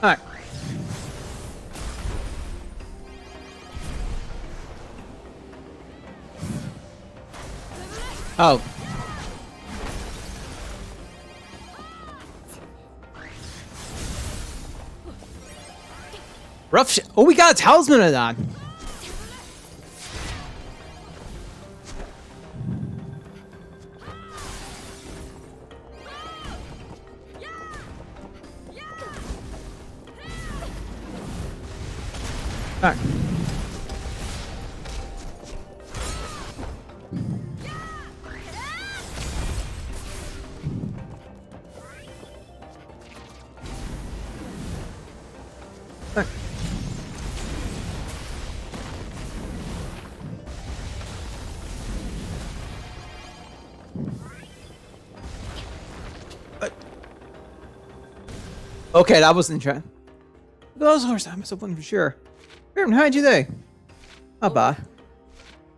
Alright. Oh. Rough shit. Oh, we got a talisman of that. Alright. Okay, that wasn't trying. Those horses, I must have won for sure. Aaron, how'd you do? Not bad.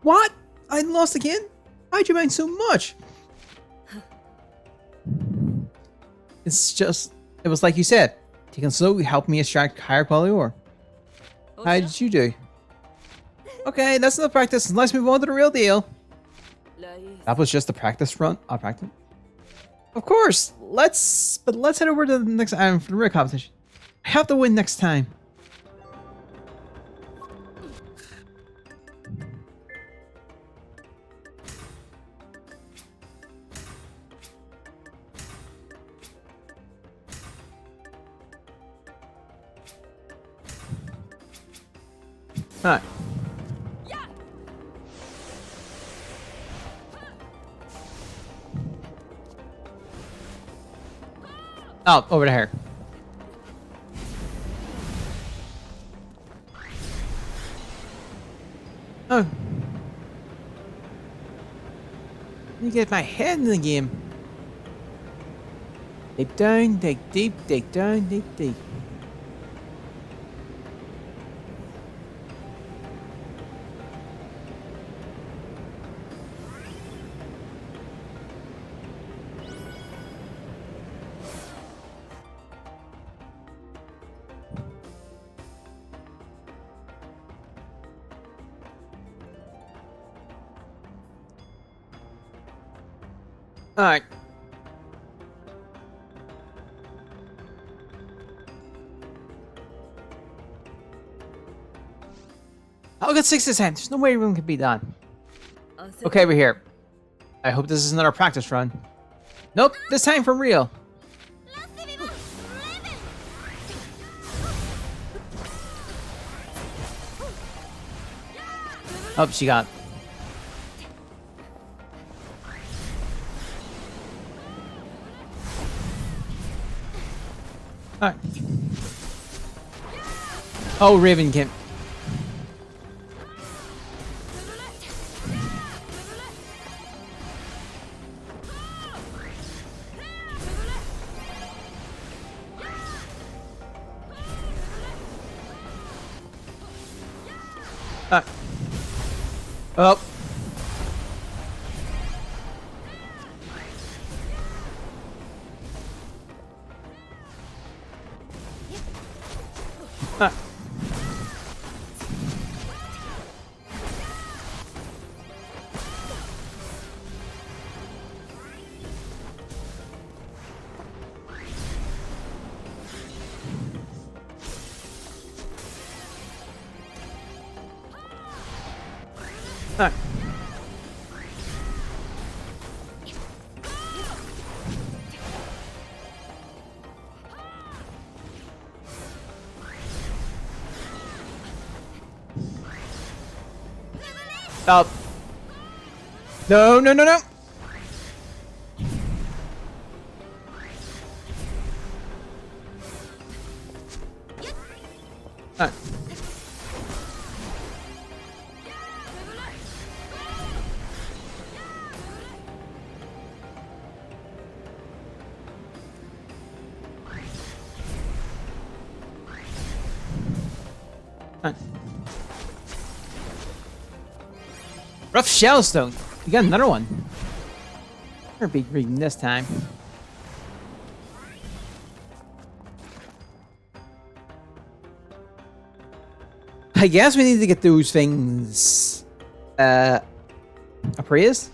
What? I lost again? How'd you mind so much? It's just, it was like you said. Taking slow helped me extract higher quality ore. How did you do? Okay, that's enough practice. Let's move on to the real deal. That was just a practice run. I'll practice. Of course. Let's head over to the next item for the real competition. I have to win next time. Alright. Oh, over to her. Oh. Let me get my head in the game. Dig down, dig deep, dig down, dig deep. Alright. I'll get 6 this time. There's no way everyone can be done. Okay, we're here. I hope this is another practice run. Nope, this time for real. Oh, she got. Alright. Oh, Raven can. Oh. Ah. Ah. Stop. No, no, no, no. Ah. Ah. Rough Shellstone. You got another one. Better be reading this time. I guess we need to get those things appraised.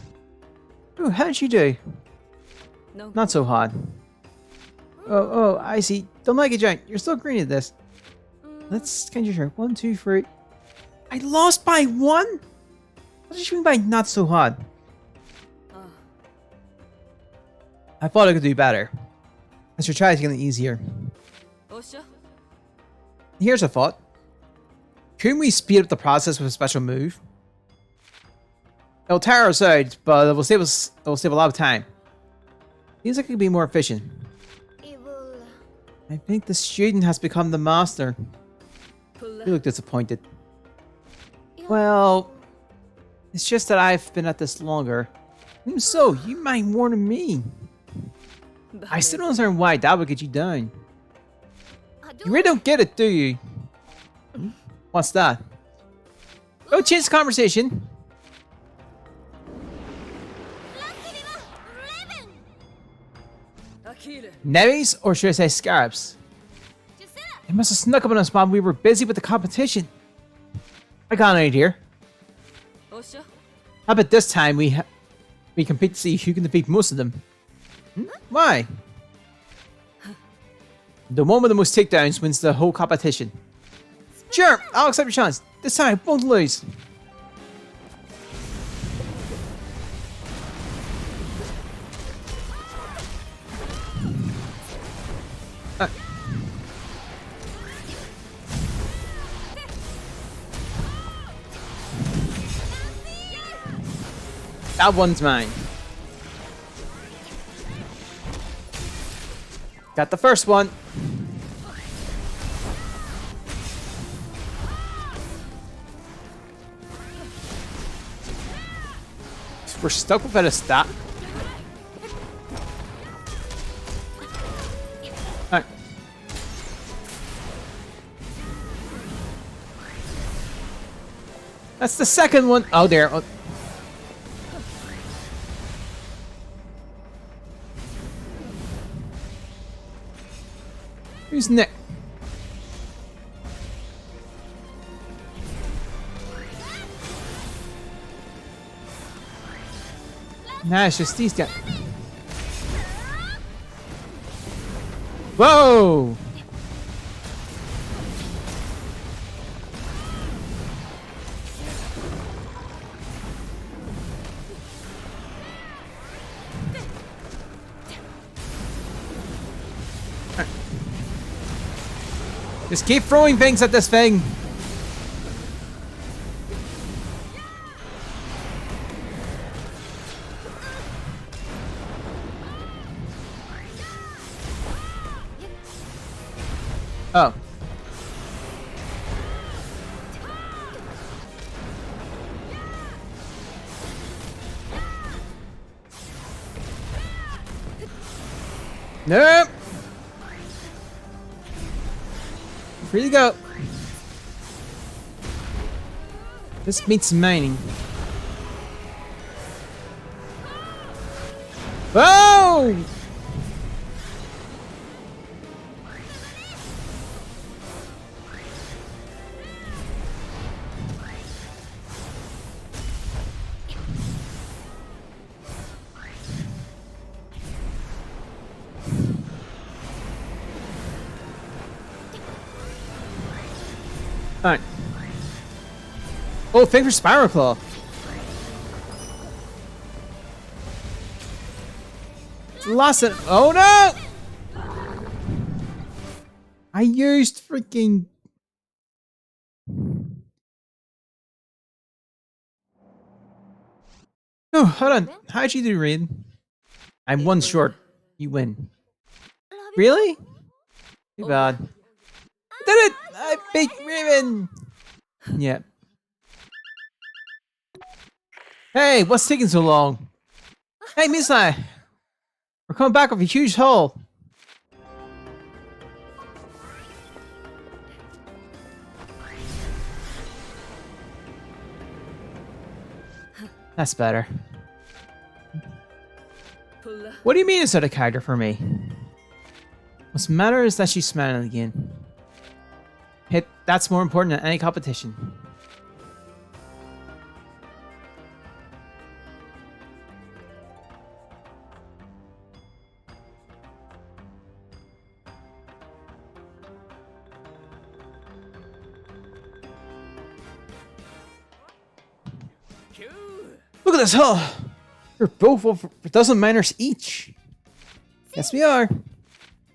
Ooh, how did you do? No. Not so hard. Oh, I see. Don't like it, Giant. You're still green at this. Let's kind of sure. 1, 2, 3. I lost by 1? What did you mean by not so hard? I thought I could do better. I should try to get it easier. Here's a thought. Couldn't we speed up the process with a special move? It'll tire us out, but it will save a lot of time. Seems like it could be more efficient. I think the student has become the master. You look disappointed. Well, it's just that I've been at this longer. Even so, you might warn me. I still don't understand why that would get you done. You really don't get it, do you? What's that? Go change the conversation. Nevis, or should I say scarabs? They must have snuck up on us while we were busy with the competition. I got an idea. How about this time we compete to see who can defeat most of them? Why? The one with the most takedowns wins the whole competition. Sure, I'll accept your challenge. This time, I won't lose. That one's mine. Got the first one. We're stuck without a stat. Alright. That's the second one. Oh, there. Oh. Who's next? Nah, it's just these guys. Whoa! Just keep throwing things at this thing. Oh. Nope. Free to go. This meets mining. Whoa! Alright. Oh, thanks for Spiral Claw. Lost it. Oh no! I used freaking. Oh, hold on. How'd you do, Raid? I'm one short. You win. Really? Too bad. Did it! I beat Raven! Yeah. Hey, what's taking so long? Hey, Misai! We're coming back with a huge haul. That's better. What do you mean it's not a character for me? What's matter is that she's smiling again. Hit, that's more important than any competition. Look at this hull! We're both over a dozen miners each. Yes, we are.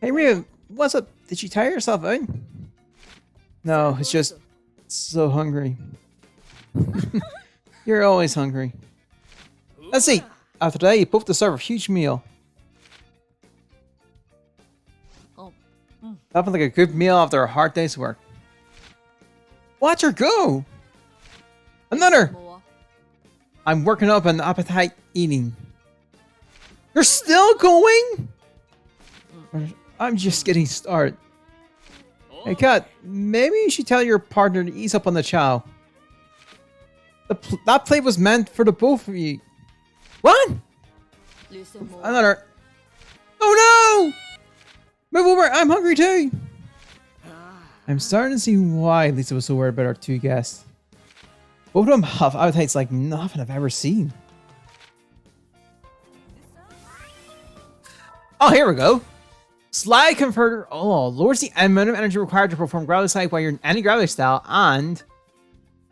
Hey, Ryu, what's up? Did you tire yourself out? No, it's just so hungry. You're always hungry. Let's see. After that, you both deserve a huge meal. Nothing like a good meal after a hard day's work. Watch her go! Another! I'm working up an appetite eating. You're still going? I'm just getting started. Hey, Kat, maybe you should tell your partner to ease up on the chow. That plate was meant for the both of you. What? Another. Oh no! Move over, I'm hungry too! I'm starting to see why Lisa was so worried about our two guests. Both of them have appetites like nothing I've ever seen. Oh, here we go. Slide converter. Oh, lowers the amount of energy required to perform gravity slide while you're in any gravity style, and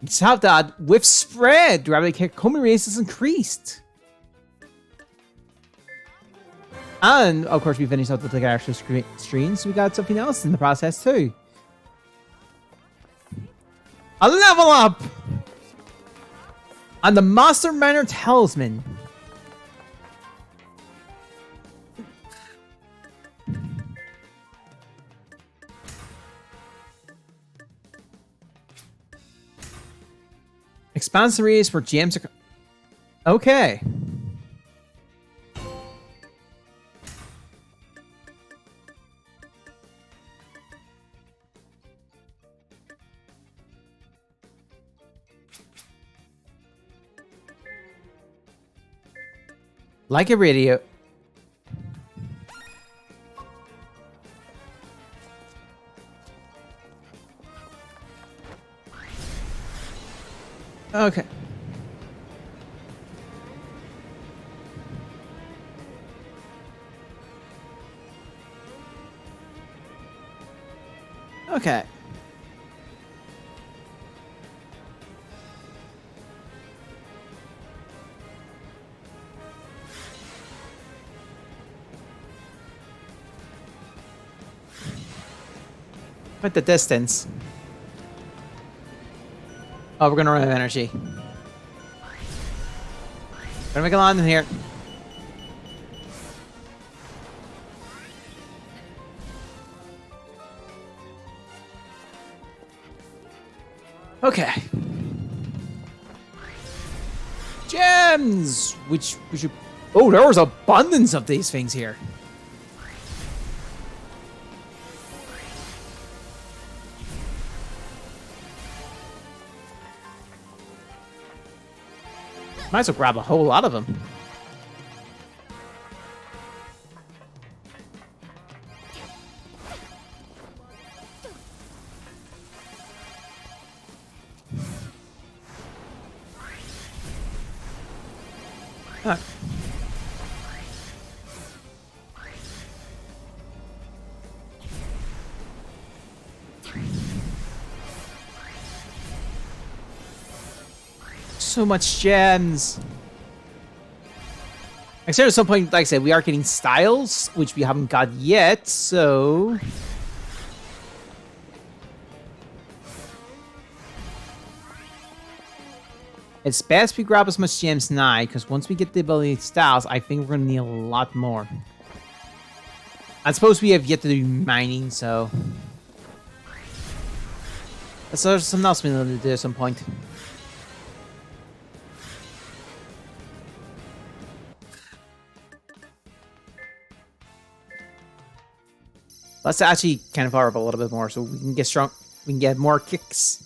you just have that with spread. Gravity kick coming race is increased. And of course, we finished up with the actual stream, so we got something else in the process too. A level up! And the Master Manor Talisman. Expands the radius for gems. Okay. Like a radio. Okay. Okay. At the distance. Oh, we're gonna run out of energy. Gonna make a land in here. Okay. Gems! Which we should... Oh, there was abundance of these things here. Might as well grab a whole lot of them. Huh. So much gems. Except at some point, like I said, we are getting styles, which we haven't got yet, so... It's best we grab as much gems now, because once we get the ability styles, I think we're going to need a lot more. I suppose we have yet to do mining, so... There's something else we need to do at some point. Let's actually kind of power up a little bit more so we can get strong. We can get more kicks.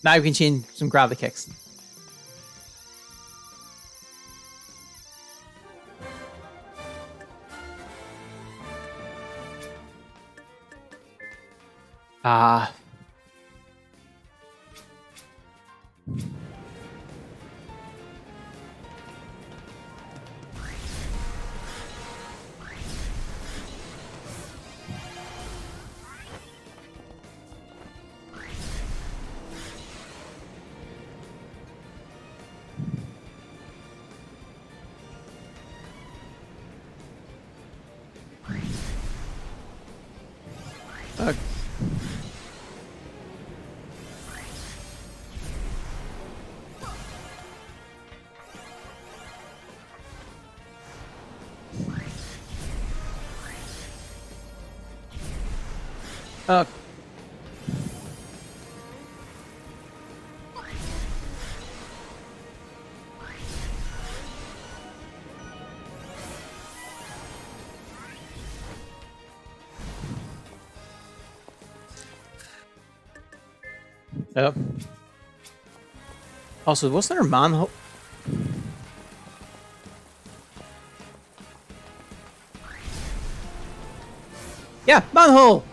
Now we can chain some gravity kicks. Ah. Oh. Also, wasn't there a manhole? Yeah, manhole!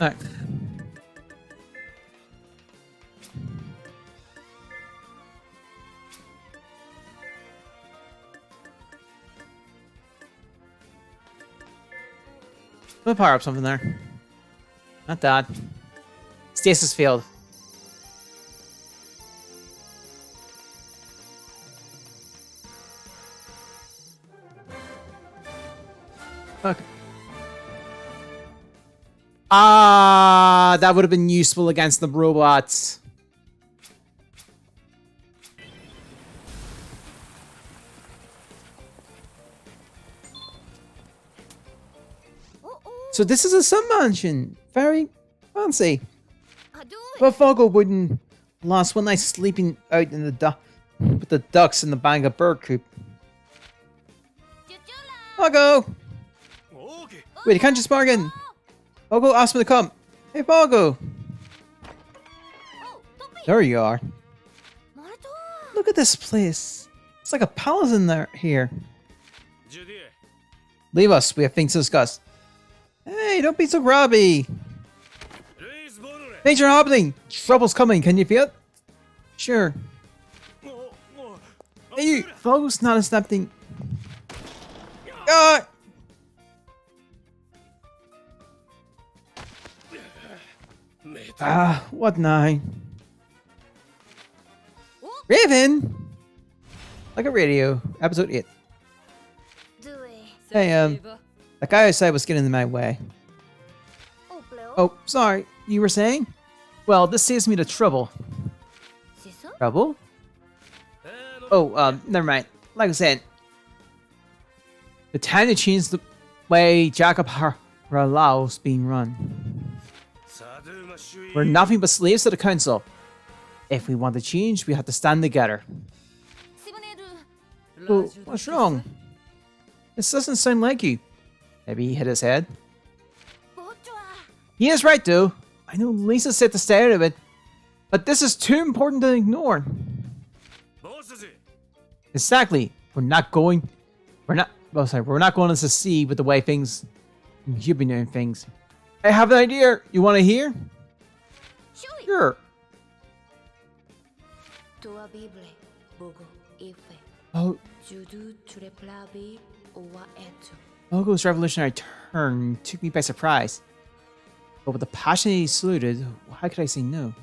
Alright. Let me power up something there. Not that. Stasis field. Okay. Ah, that would have been useful against the robots. So this is a sun mansion. Very fancy. But Foggo wouldn't last one night sleeping out in the with the ducks in the Banga bird coop. Foggo! Wait, you can't just bargain. Foggo asked me to come. Hey, Foggo! There you are. Look at this place. It's like a palace in there here. Leave us. We have things to discuss. Hey, don't be so grabby. Things are happening. Trouble's coming. Can you feel it? Sure. Hey, you. Foggo's not accepting. Ah! Ah, what now? Raven! Like a radio. Episode 8. Hey, that guy outside was getting in my way. Oh, sorry. You were saying? Well, this saves me the trouble. Trouble? Oh, never mind. Like I said, the time to change the way Jacob Harlau's being run. We're nothing but slaves to the council. If we want to change, we have to stand together. Oh, what's wrong? This doesn't sound like you. Maybe he hit his head. He is right, though. I know Lisa said to stay out of it, but this is too important to ignore. Exactly. We're not going to succeed with the way you've been doing things. I have an idea. You want to hear? Sure. Oh. Foggo's revolutionary turn took me by surprise. But with the passion he saluted, how could I say no?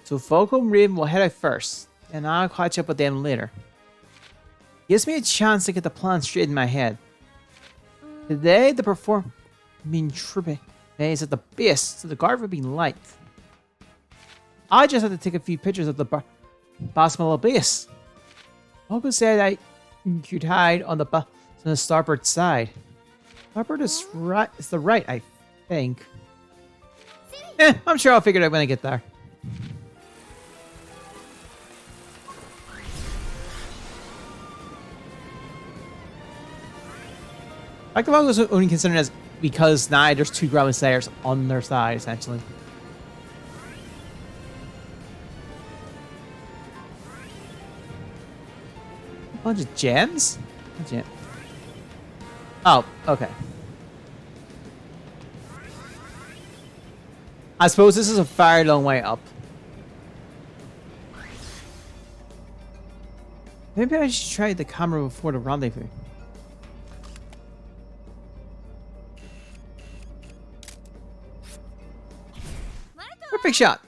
So Foggo and Raven will head out first, and I'll catch up with them later. Gives me a chance to get the plan straight in my head. Today, the performance is at the base, so the guard will be light. I just had to take a few pictures of the Basmala base. Foggo said I could hide on the starboard side. Starboard is right. It's the right, I think. I'm sure I'll figure it out when I get there. I like the Foggo's only considered as because now there's two Goblin Slayers on their side, essentially. A bunch of gems? Oh, okay. I suppose this is a very long way up. Maybe I should try the camera before the rendezvous. Perfect shot.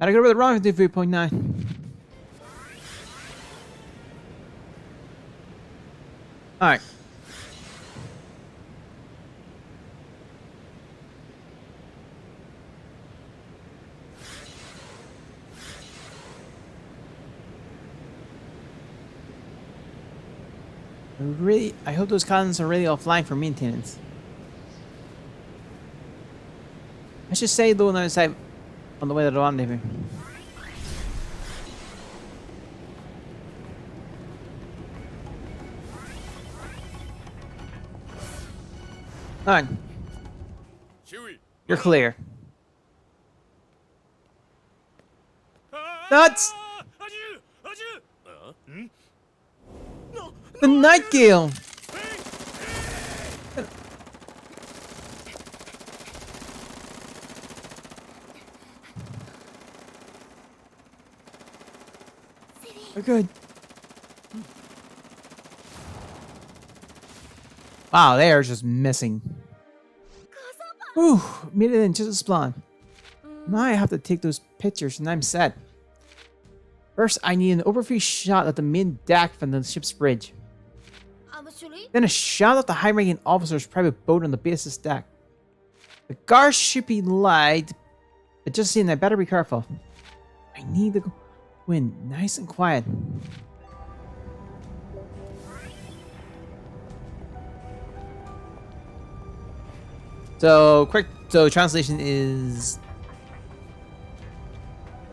Gotta go over the rendezvous point 9. Alright. I hope those cannons are really offline for maintenance. I should say though, now on the way to the rendezvous. Alright, you're clear. That's the Nightingale! We're good. Wow, they are just missing. Whew, made it in just as planned. Now I have to take those pictures and I'm set. First, I need an overview shot of the main deck from the ship's bridge. Then a shot of the high-ranking officer's private boat on the base's deck. The guards should be light, but just saying, I better be careful. I need to go in nice and quiet. So, quick. So, translation is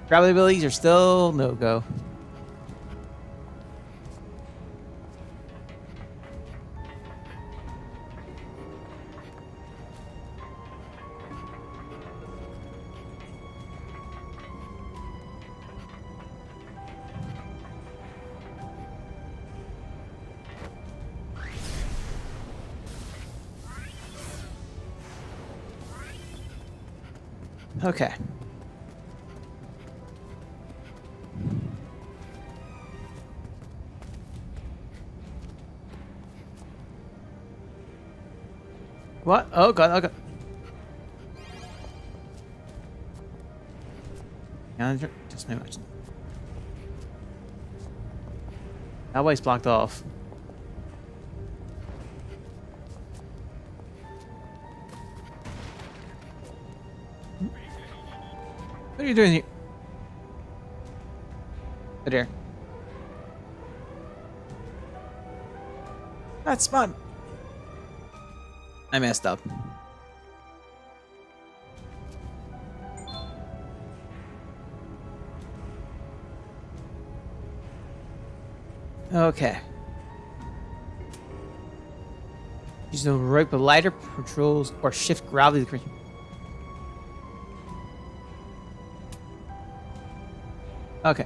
gravity abilities are still no go. Okay. What? Oh god, oh god. Yeah, just my much. That way's blocked off. What are you doing here? Oh dear. That's fun. I messed up. Okay. Use the rope with lighter patrols or shift gravity. Okay.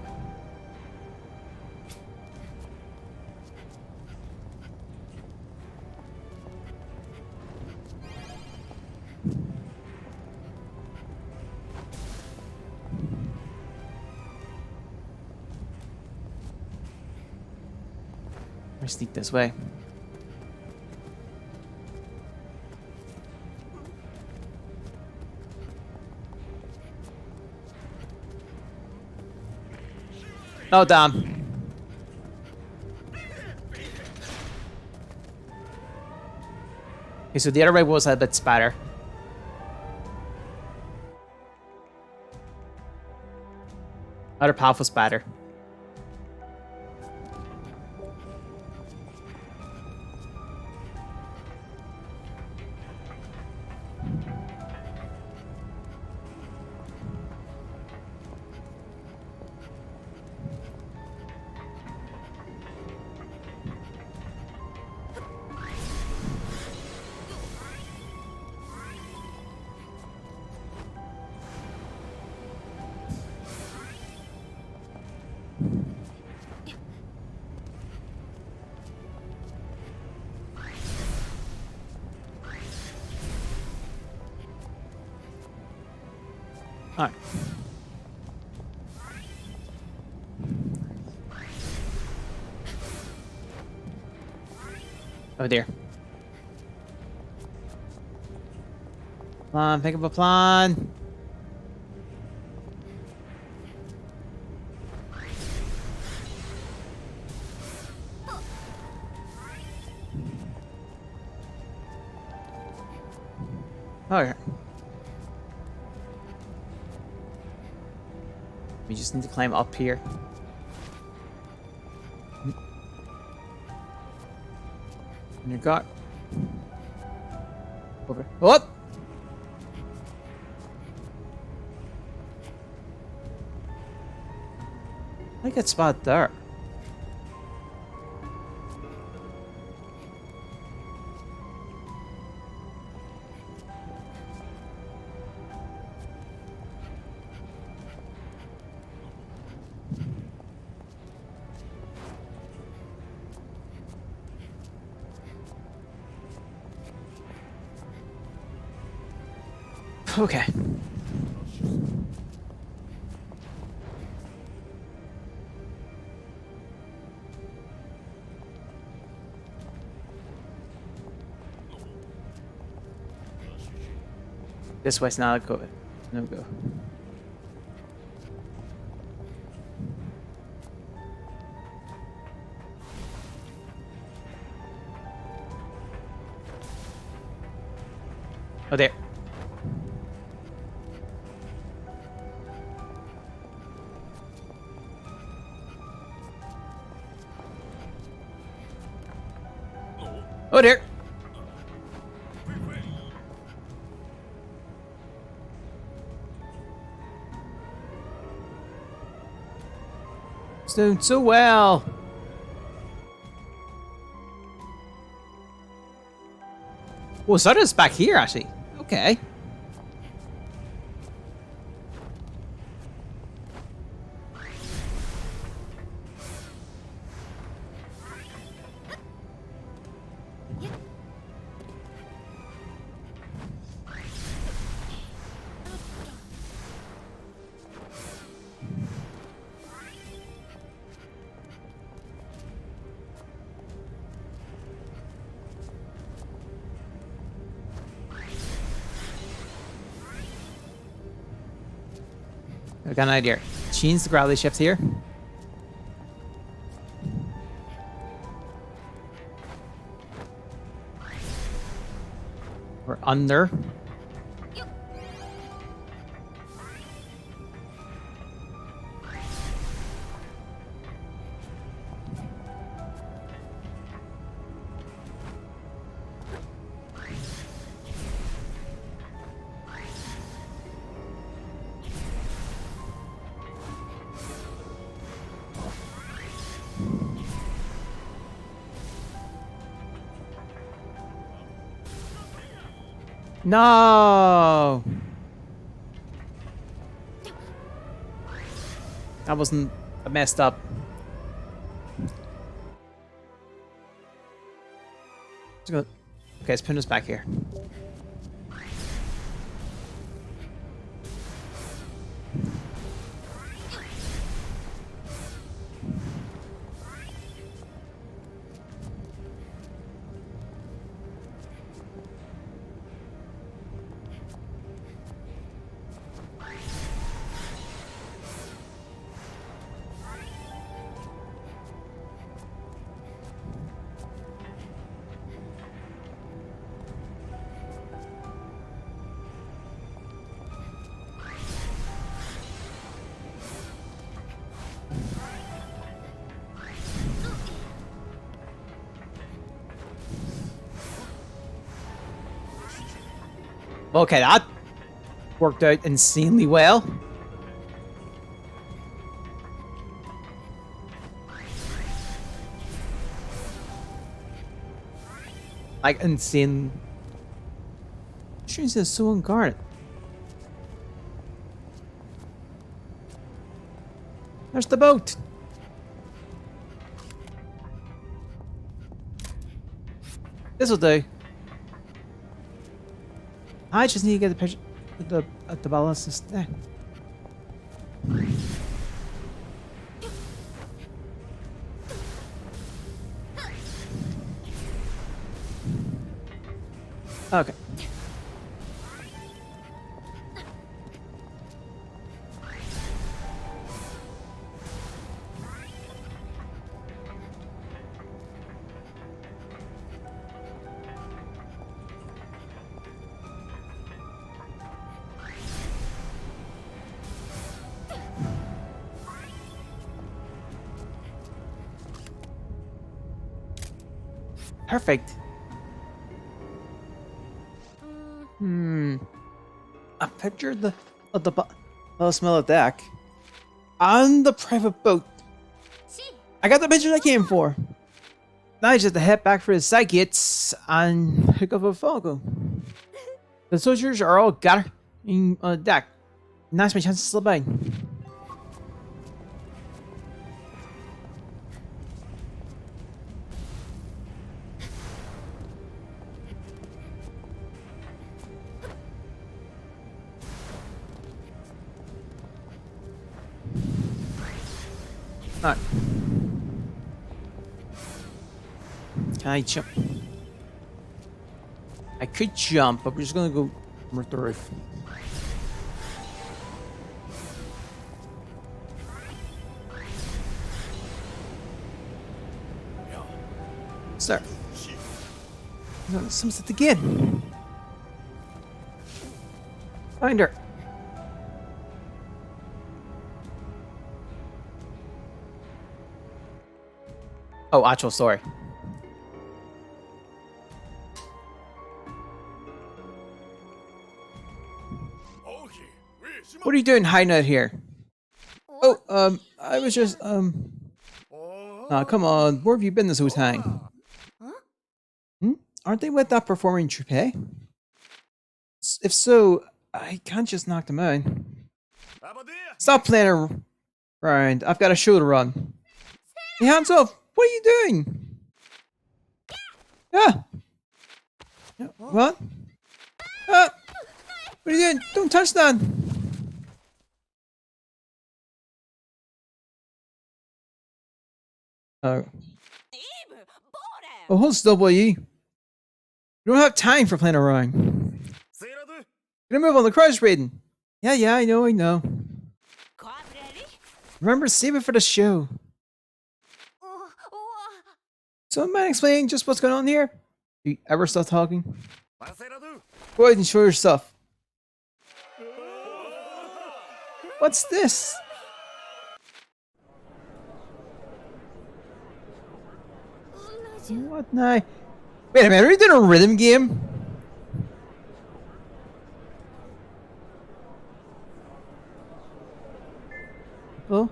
Or sneak this way. Oh, damn. Okay, so the other way was a bit spatter. Other powerful spatter. Alright. Oh dear. Plan, think of a plan. Okay. We just need to climb up here. And you got over. What? I get spot there. Okay. This way's not a go. No go. Oh, there. Oh, there. It's doing so well. Oh, Soda's back here, actually. Okay. I got an idea. Change the gravity shift here. We're under. No! That wasn't messed up. Okay, let's put us back here. Okay, that worked out insanely well. Like, insane. She's just so unguarded. There's the boat. This'll do. I just need to get the picture at the balance there. Okay. Perfect. I pictured the smell of deck on the private boat. I got the picture I came for. Now I just have to head back for the psychics and pick up a phone call. The soldiers are all gathered on the deck. Now's my chance to slip by. Can I jump? I could jump, but we're just gonna go right the roof. Sir. Someone's at the gate. Find her. Oh, actual story. What are you doing hiding out here? Oh, I was just, Aw, come on. Where have you been this whole time? Hmm? Aren't they with that performing troupe? If so, I can't just knock them out. Stop playing around. I've got a show to run. Hey, hands off! What are you doing? Yeah. What? Ah! What are you doing? Don't touch that! Oh. Oh, hold still, boy. You don't have time for playing around. Gonna move on the crush rating. Yeah, I know. Remember, save it for the show. So, mind explaining just what's going on here? Do you ever stop talking? Go ahead and show your stuff. What's this? What now? Wait a minute, are you doing a rhythm game? Oh.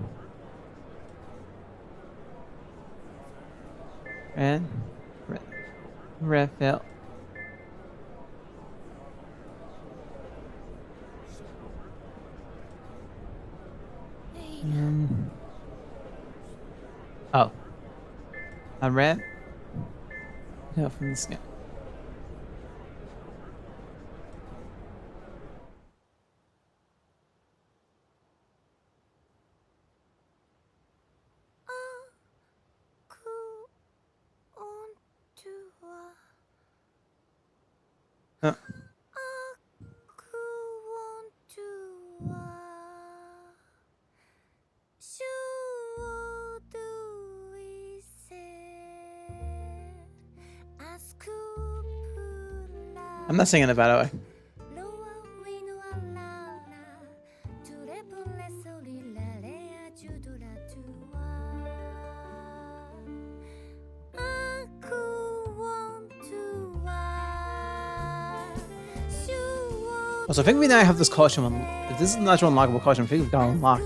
And red felt. Oh. A red. No, from the sky. I'm not singing it, by the way. Also, I think we now have this costume. If this is an actual unlockable costume, I think we've got to unlock.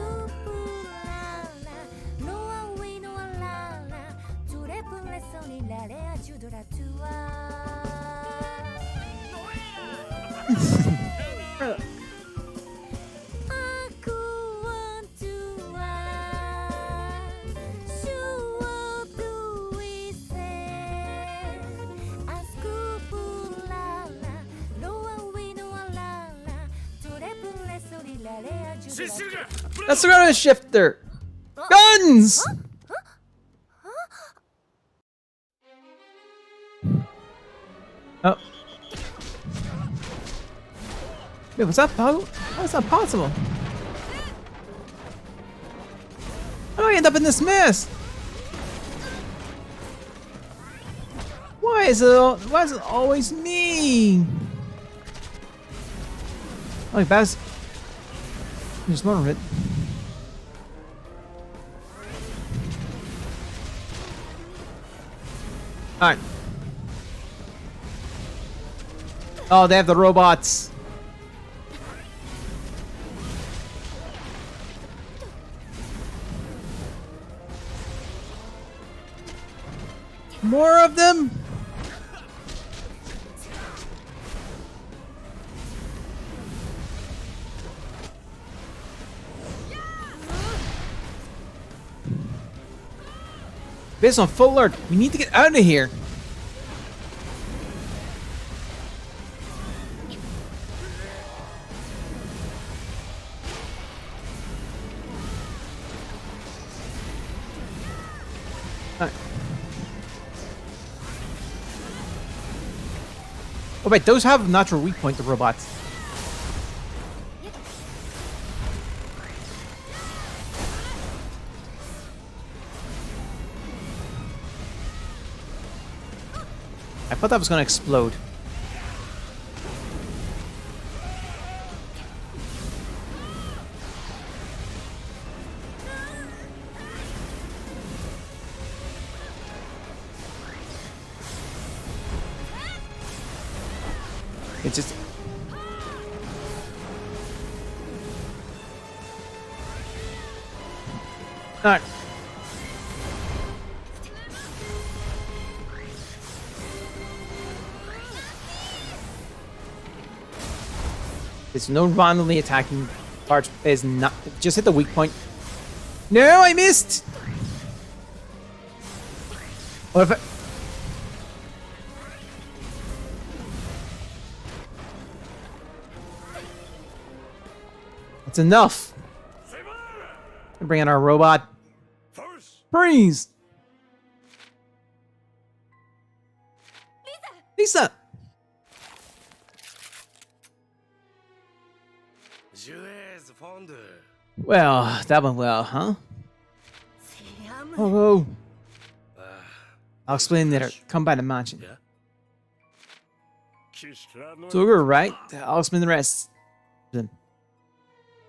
That's the ground shifter! Guns! Oh. Wait, what's that? How is that possible? How do I end up in this mess? Why is it always me? Oh, Baz. There's more of it. Alright. Oh, they have the robots. More of them? Based on full alert, we need to get out of here. Oh wait, those have natural weak point, the robots. I thought that was gonna explode. It's just... Alright. There's no randomly attacking parts. Is not... Just hit the weak point. No, I missed! What if I... That's enough. Bring in our robot. Freeze! Lisa! Well, that went well, huh? Oh, I'll explain later. Come by the mansion. So we're right. I'll explain the rest. Then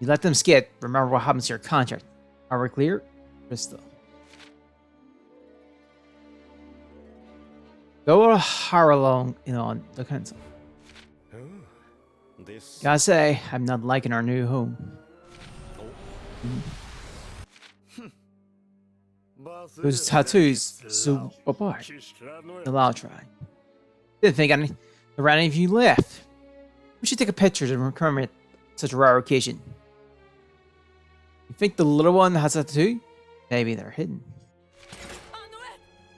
you let them skip. Remember what happens to your contract. Are we clear? Crystal. Go hard along on the council. Gotta say, I'm not liking our new home. Those tattoos, so apart. I'll try. Didn't think any around any of you left. We should take a picture to commemorate such a rare occasion. You think the little one has a tattoo? Maybe they're hidden.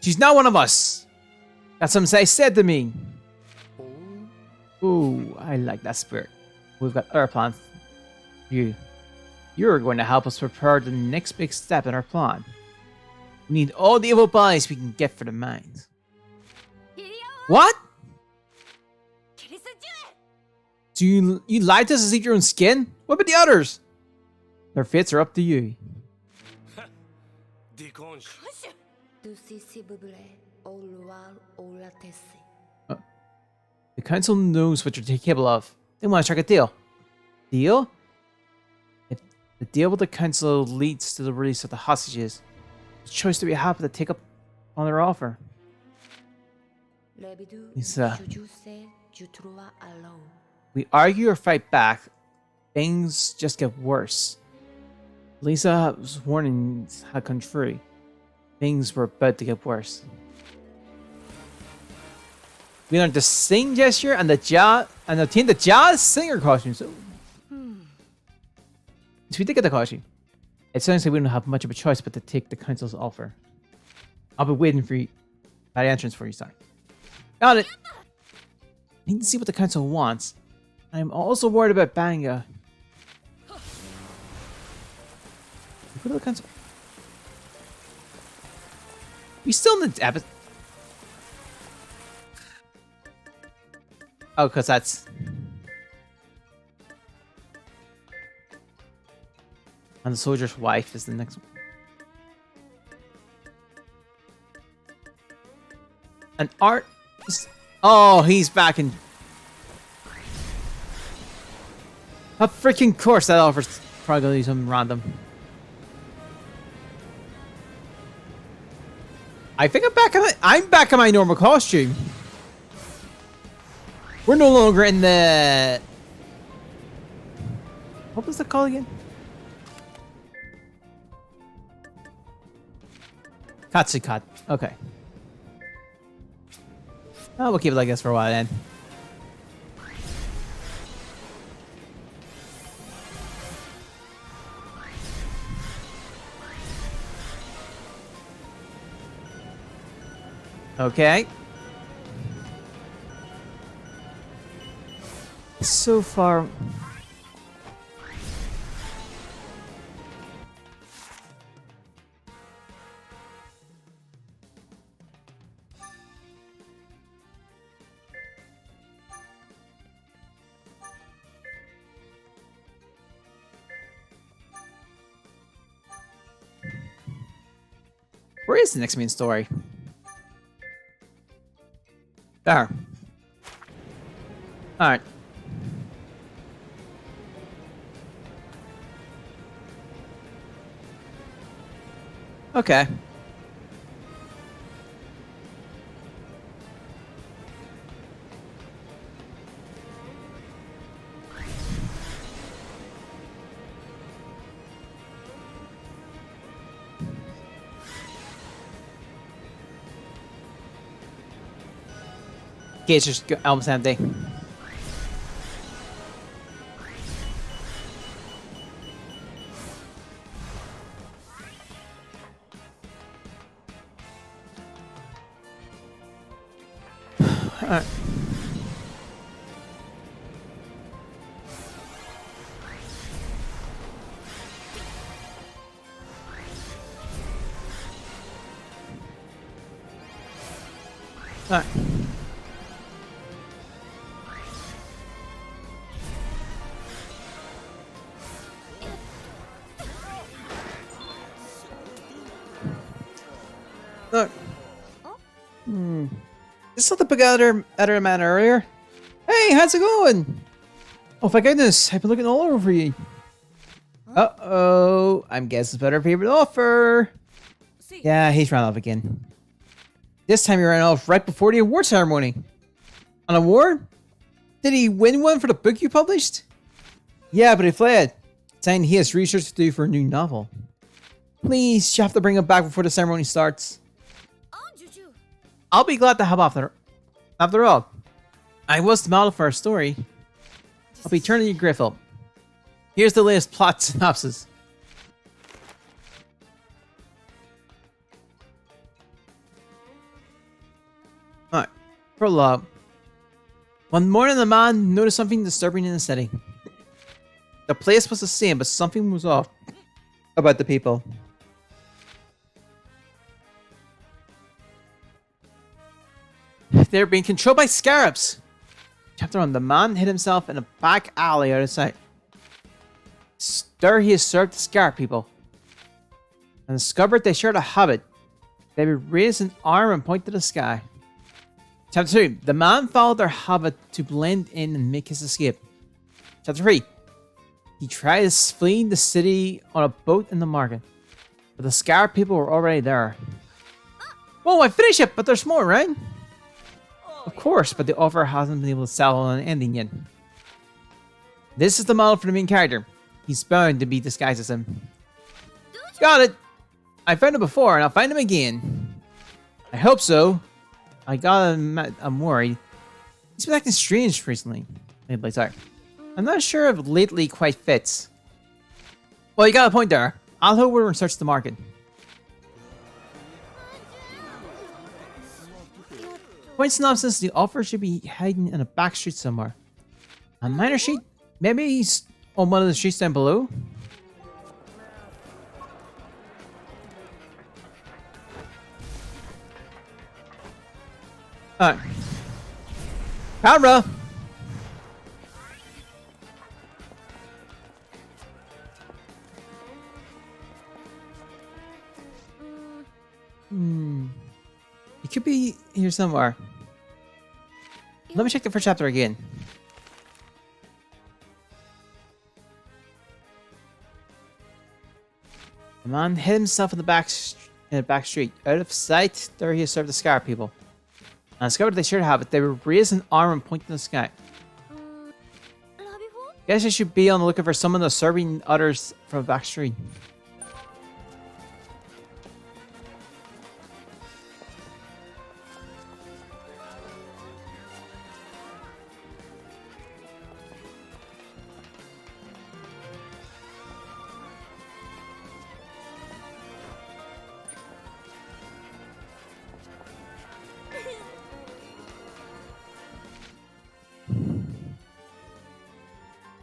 She's not one of us! That's something they said to me. Ooh, I like that spirit. We've got other plans. You're going to help us prepare the next big step in our plan. We need all the evil bodies we can get for the mines. What? So you lied to us to see your own skin? What about the others? Their fates are up to you. The council knows what you're capable of. They want to strike a deal. Deal? If the deal with the council leads to the release of the hostages, the choice that we have to take up on their offer. Lisa, we argue or fight back, things just get worse. Lisa's warnings had come true. Things were about to get worse. We learned the sing gesture and the jazz singer costume. So we did get the costume. It sounds like we don't have much of a choice but to take the council's offer. I'll be waiting for you at the entrance for you, son. Got it. I need to see what the council wants. I'm also worried about Banga. Go to the council. We still in the episode. Oh, because that's... And the soldier's wife is the next one. And Art... Oh, he's back in... A freaking course that offers probably gonna be something random. I think I'm back in my normal costume. We're no longer in the... What was the call again? Katsukat. Okay. Oh, we'll keep it like this for a while then. Okay. So far... Where is the next main story? There. Alright. Okay. Gates just almost empty. Alright. Alright. Look. This is the big other man earlier. Hey, how's it going? Oh my goodness, I've been looking all over for you. Uh-oh, I'm guessing it's better favorite offer. Yeah, he's run off again. This time he ran off right before the award ceremony. An award? Did he win one for the book you published? Yeah, but he fled, saying he has research to do for a new novel. Please, you have to bring him back before the ceremony starts. I'll be glad to help after all. I was the model for our story. I'll be turning you Griffel. Here's the latest plot synopsis. Alright, prologue. One morning the man noticed something disturbing in the setting. The place was the same, but something was off about the people. They're being controlled by scarabs. Chapter 1. The man hid himself in a back alley out of sight. There he has served the scarab people. And discovered they shared a habit. They would raise an arm and point to the sky. Chapter 2. The man followed their habit to blend in and make his escape. Chapter 3. He tried fleeing the city on a boat in the market. But the scarab people were already there. Whoa, I finished it, but there's more, right? Of course, but the offer hasn't been able to sell on an ending yet. This is the model for the main character. He's bound to be disguised as him. Got it! I found him before, and I'll find him again. I hope so. I'm worried. He's been acting strange recently. Sorry. I'm not sure if lately quite fits. Well, you got a point there. I'll head over and search the market. Point synopsis, the offer should be hiding in a back street somewhere. A minor street? Maybe he's on one of the streets down below? Alright. Camera! It could be here somewhere. Let me check the first chapter again. The man hid himself in the back street. Out of sight, there he has served the scarab people. And discovered they shared a habit. They would raise an arm and point in the sky. Guess I should be on the lookout for someone that's serving others from a back street.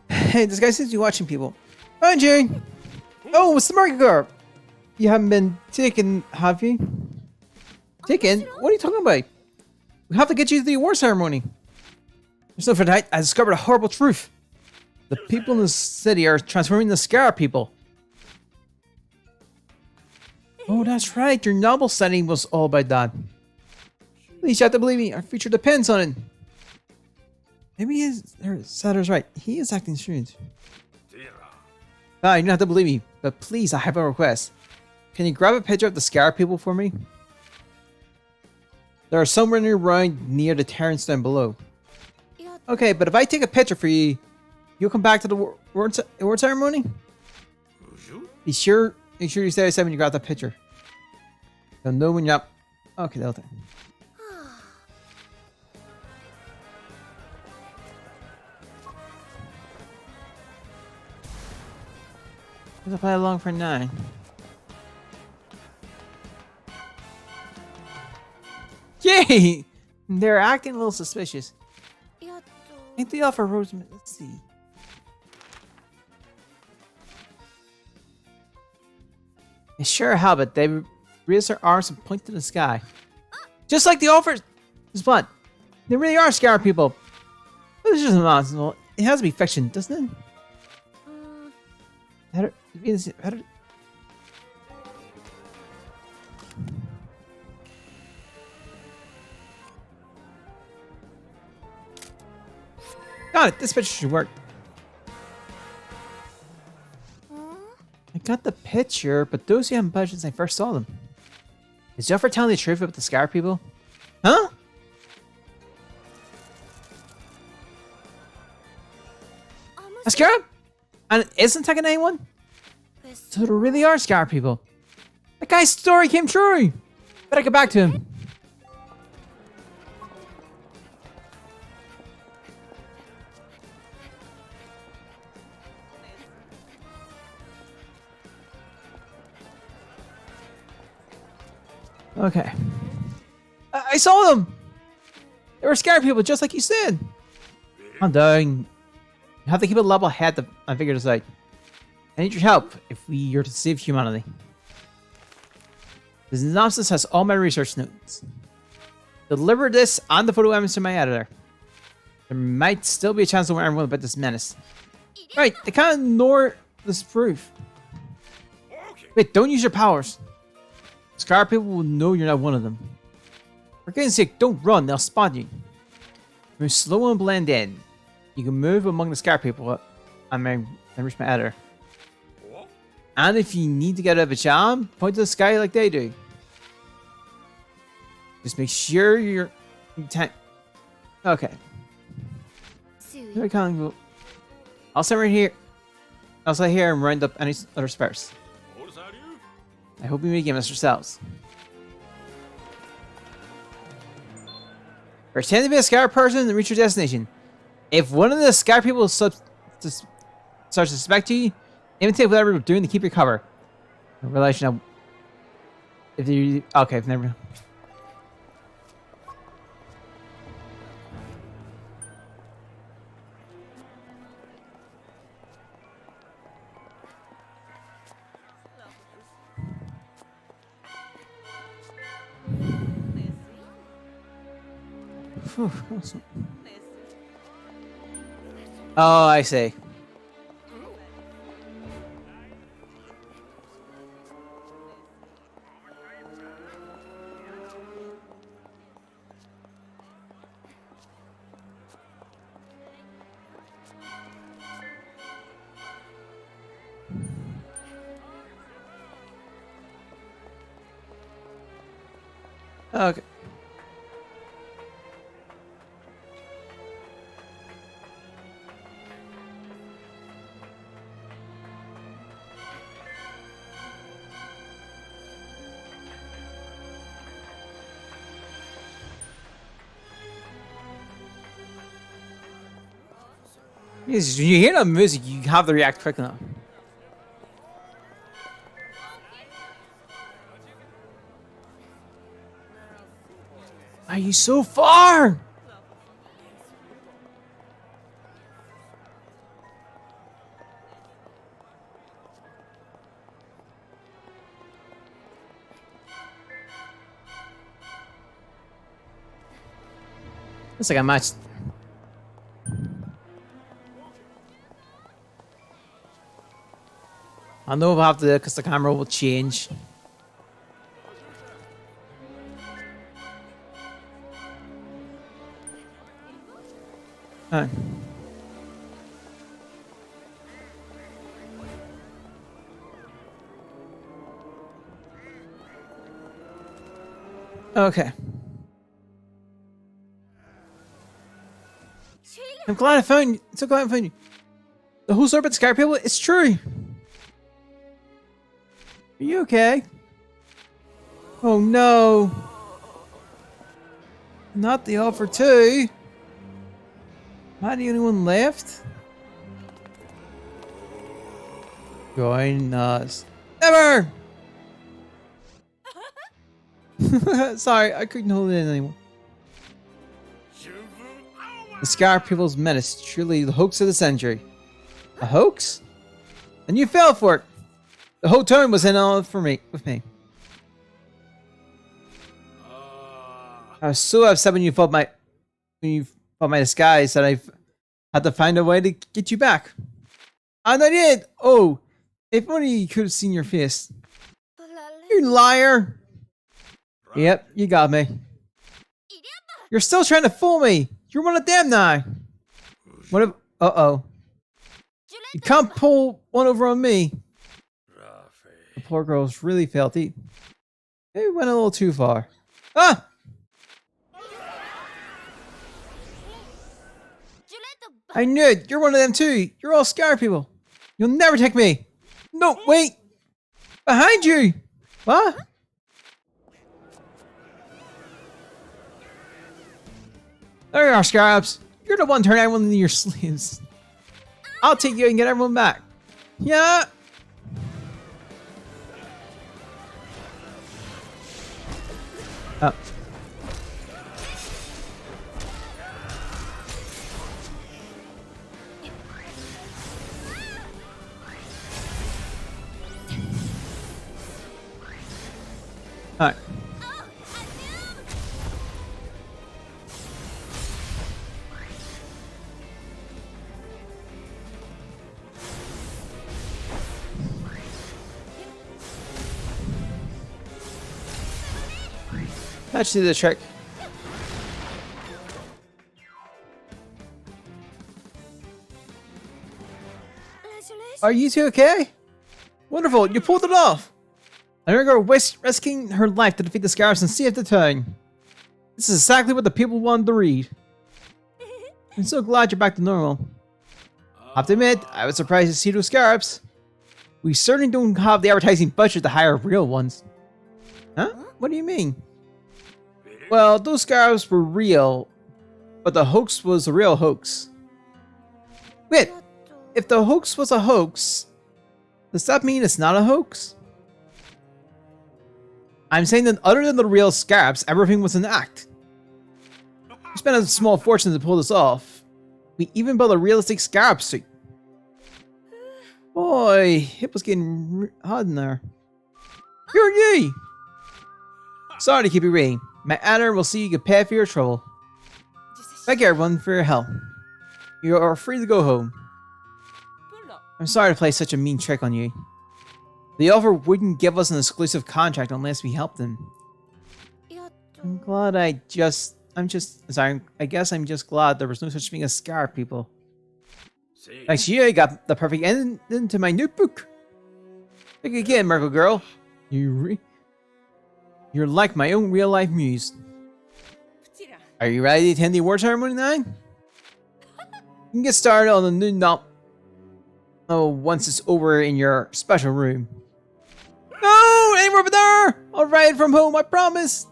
Hey, this guy seems to be watching people. Hi, Jerry. Oh, what's the market girl? You haven't been taken, have you? Taken? What are you talking about? We have to get you to the award ceremony. There's no for that. I discovered a horrible truth. The people in the city are transforming the scarab people. Oh, that's right. Your novel setting was all about that. Please, you have to believe me. Our future depends on it. Maybe Satter's right. He is acting strange. Ah, you don't have to believe me, but please, I have a request. Can you grab a picture of the Scar people for me? There are somewhere near the terrace down below. Okay, but if I take a picture for you, you'll come back to the award ceremony? Be sure you stay outside when you grab that picture. They'll know when you're up. Okay, they'll do. I'll play along for 9. Yay! They're acting a little suspicious. I think they offer Rosemary. Let's see. Yeah, sure, how about they raise their arms and point to the sky. Just like the offers. This what? They really are Scar people. But it's just nonsense. It has to be fiction, doesn't it? Got it. This picture should work. I got the picture, but those who haven't budged since I first saw them. Is Jeffrey telling the truth about the Scar people? Huh? A Scar? And it isn't taking anyone? So there really are Scar people. That guy's story came true. Better get back to him. Okay. I saw them! They were Scar people, just like you said. I'm dying. You have to keep a level head to figure this out. I need your help if we are to save humanity. The synopsis has all my research notes. Deliver this and the photo evidence to my editor. There might still be a chance to learn more about this menace. Right, they can't ignore this proof. Wait, don't use your powers. Scar people will know you're not one of them. For goodness sake, don't run, they'll spot you. Move slow and blend in. You can move among the Scar people and reach my editor. And if you need to get out of a jam, point to the sky like they do. Just make sure you're... Okay. Here I come. I'll sit right here. I'll sit here and round up any other spares. I hope you make it, Mr. Sells. Pretend to be a Scar person and reach your destination. If one of the Scar people starts to suspect you, imitate whatever you're doing to keep your cover. In relation, if you okay, never. Oh, I see. Okay. Yes, when you hear the music, you have to react quick enough. Are you so far? Looks like I matched. I know I'll have to, because the camera will change. Alright. Okay. I'm glad I found you. So glad I found you. The whole story about the Sky People, it's true. Are you okay? Oh no. Not the offer too. Am I the only one left? Join us. Never! Sorry, I couldn't hold it in anymore. The Scar People's menace, truly the hoax of the century. A hoax? And you fell for it. The whole town was in on it for me, with me. I was so upset when you fought my disguise that I had to find a way to get you back. And I did! Oh, if only you could have seen your face. You liar! Yep, you got me. You're still trying to fool me! You're one of them now! What if... Uh-oh. You can't pull one over on me. The poor girl's really felt it. Maybe went a little too far. Ah! I knew it! You're one of them too! You're all Scar People! You'll never take me! No, wait! Behind you! What? There you are, Scarabs! You're the one turning everyone into your sleeves. I'll take you and get everyone back. Yeah! Oh. Alright. That should do the trick. Are you two okay? Wonderful, you pulled it off! I remember risking her life to defeat the Scarabs and save the town. This is exactly what the people wanted to read. I'm so glad you're back to normal. I have to admit, I was surprised to see those Scarabs. We certainly don't have the advertising budget to hire real ones. Huh? What do you mean? Well, those Scarabs were real, but the hoax was a real hoax. Wait, if the hoax was a hoax, does that mean it's not a hoax? I'm saying that other than the real Scarabs, everything was an act. We spent a small fortune to pull this off. We even built a realistic Scarab suit. Boy, it was getting hot in there. You're ye! Sorry to keep you waiting. My honor will see you get paid for your trouble. Thank you everyone for your help. You are free to go home. I'm sorry to play such a mean trick on you. The offer wouldn't give us an exclusive contract unless we helped them. I'm glad I guess I'm just glad there was no such thing as Scar People. Thanks to you, I got the perfect ending to my notebook. Think again, Merkle Girl. You're like my own real-life muse. Are you ready to attend the award ceremony now? You can get started on the new once it's over in your special room. No! Anywhere but there! I'll ride from home, I promise!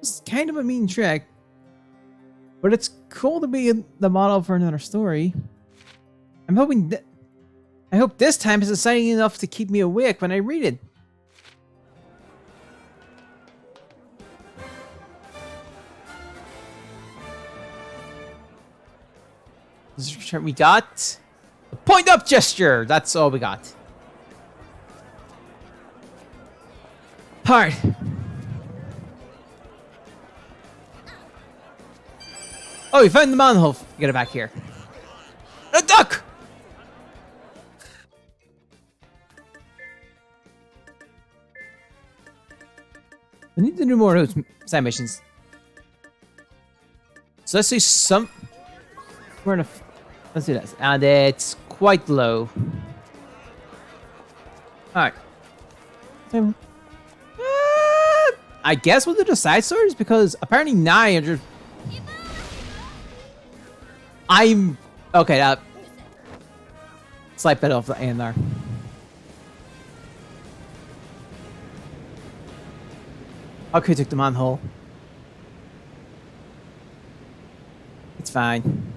It's kind of a mean trick. But it's cool to be the model for another story. I hope this time is exciting enough to keep me awake when I read it. We got the point up gesture. That's all we got. Alright. Oh, you found the manhole. Get it back here. A duck! We need to do more of those side missions. So let's see some... We're gonna let's do this, and it's quite low. All right. So, I guess we'll do the side stories because apparently 900. I'm okay. That slight bit off the end there. Okay, took the manhole. It's fine.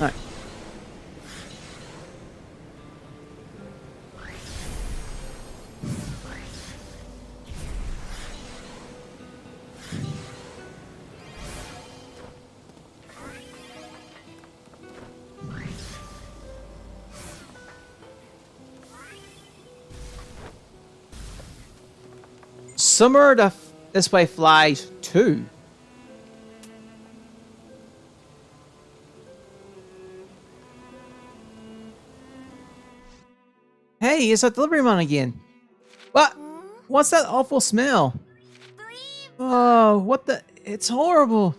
Alright. Summer this way flies too. Hey, it's that delivery man again. What? What's that awful smell? Oh, what the? It's horrible.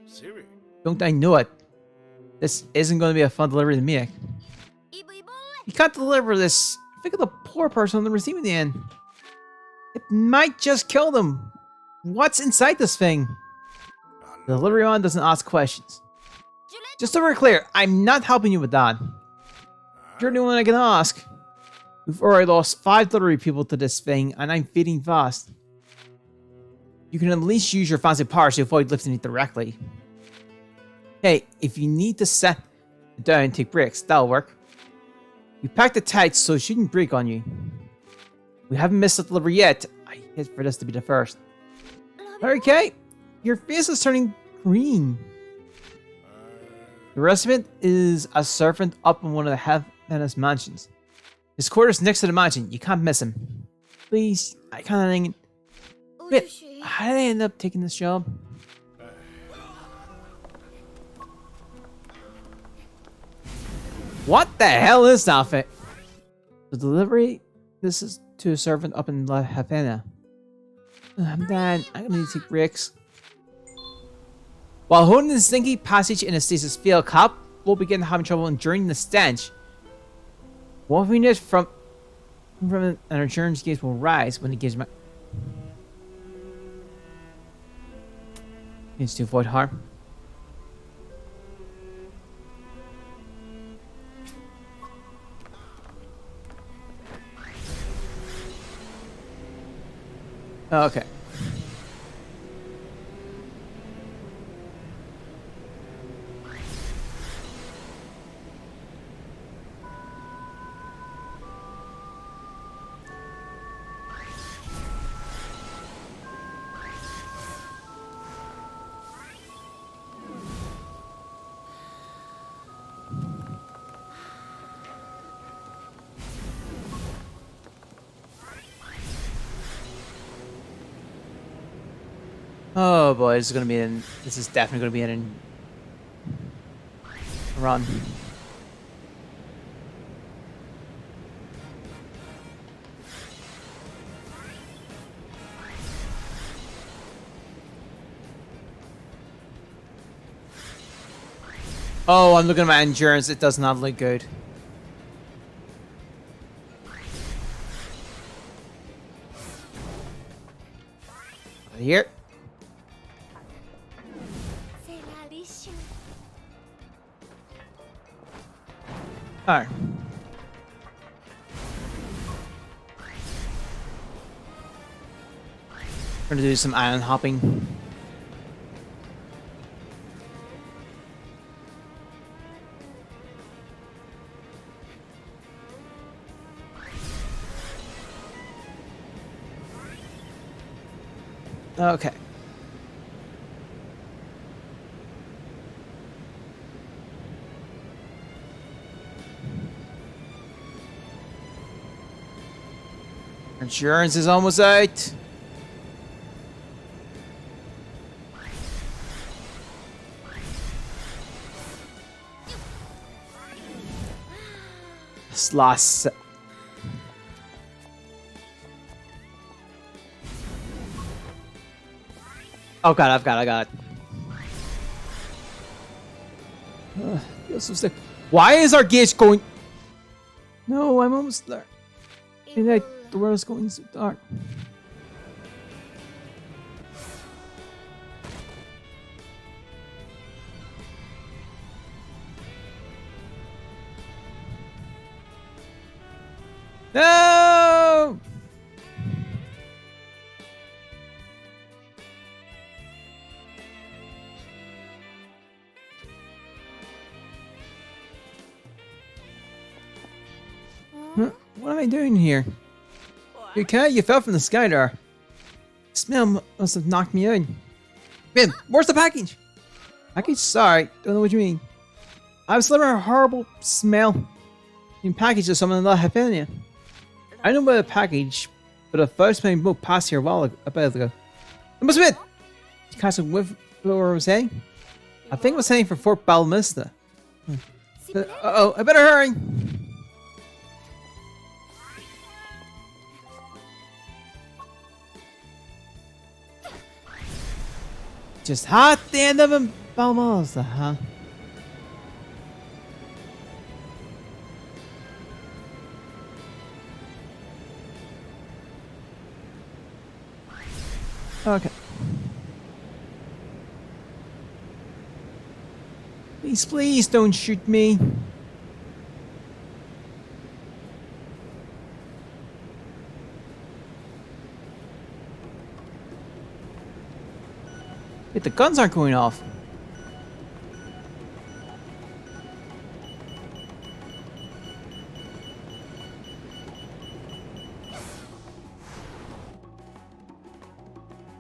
Siri. Don't I know it? This isn't going to be a fun delivery to make. You can't deliver this. Think of the poor person on the receiving end. It might just kill them. What's inside this thing? The delivery man doesn't ask questions. Just so we're clear, I'm not helping you with that. You're the only one I can ask. We've already lost 5 delivery people to this thing, and I'm feeding fast. You can at least use your fancy powers to avoid lifting it directly. Hey, if you need to set it down and take breaks, that'll work. You packed it tight so it shouldn't break on you. We haven't missed a delivery yet. I hate for this to be the first. Okay, your face is turning green. The rest of it is a servant up in one of the Heaven's mansions. His quarters next to the mansion. You can't miss him. Please, I can't. Wait, how did I end up taking this job? What the hell is that thing? The delivery. This is to a servant up in La Havana. I'm done. I'm gonna need to take breaks. While holding the stinky passage in a stasis field, Cap will begin having trouble enduring the stench. Wolfiness from an insurance case will rise when it gives my needs to avoid harm. Okay. Oh boy, this is gonna be an. This is definitely gonna be an run. Oh, I'm looking at my endurance. It does not look good. Here. Alright. We're gonna do some island hopping. Okay. Insurance is almost out. This last Oh god, I got it. Feels so sick. Why is our gauge going? No, I'm almost there. And the world's going so dark. No! Huh? What am I doing here? You okay? You fell from the sky there. Smell must have knocked me out. Man, where's the package? Package? Sorry, don't know what you mean. I was delivering a horrible smell in package to someone in La Havana. I know about a package, but a first plane boat passed here a while ago. It must have been! You catch with what I was saying? I think I was heading for Fort Balmista. Uh-oh, I better hurry! Just hot the end of a Balmista, huh? Okay. Please, please don't shoot me. Wait, the guns aren't going off.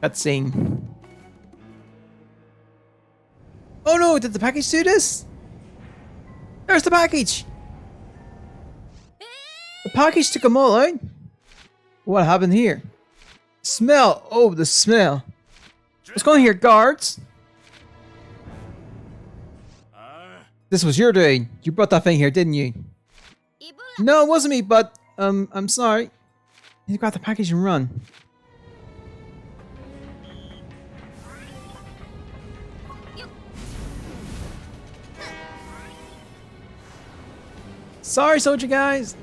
Cutscene. Oh no, did the package do this? There's the package! The package took them all out? What happened here? Smell! Oh, the smell. What's going on here, guards? This was your doing. You brought that thing here, didn't you? No, it wasn't me, but, I'm sorry. You got the package and run. Sorry, soldier guys.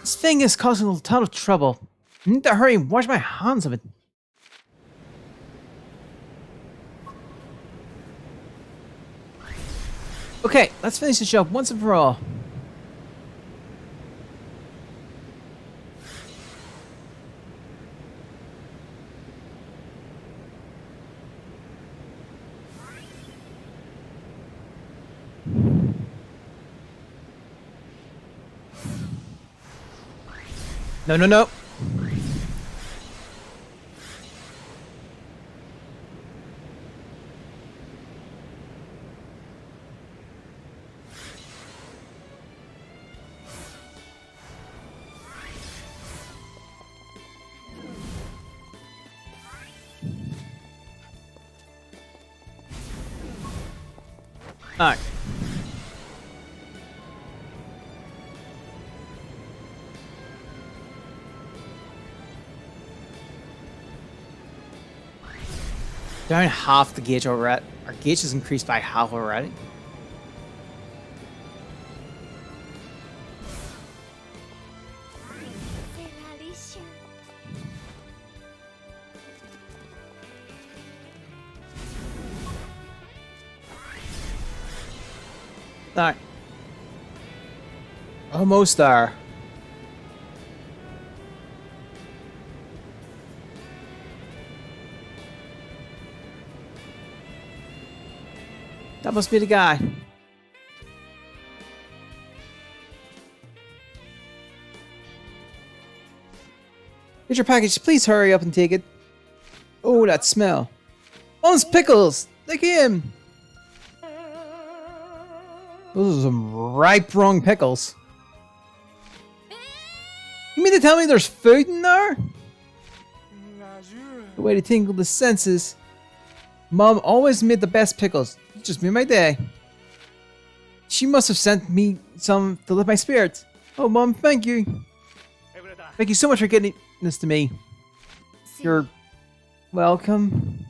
This thing is causing a ton of trouble. I need to hurry and wash my hands of it. Okay, let's finish the job once and for all. No, no, no. Alright. Down half the gauge already. Our gauge has increased by half already. Alright. Almost there. That must be the guy. Here's your package. Please hurry up and take it. Oh, that smell. Oh, it's pickles. Look at him. Those are some ripe wrong pickles. You mean to tell me there's food in there? The way to tingle the senses. Mom always made the best pickles. It just made my day. She must have sent me some to lift my spirits. Oh, Mom, thank you. Thank you so much for getting this to me. You're welcome.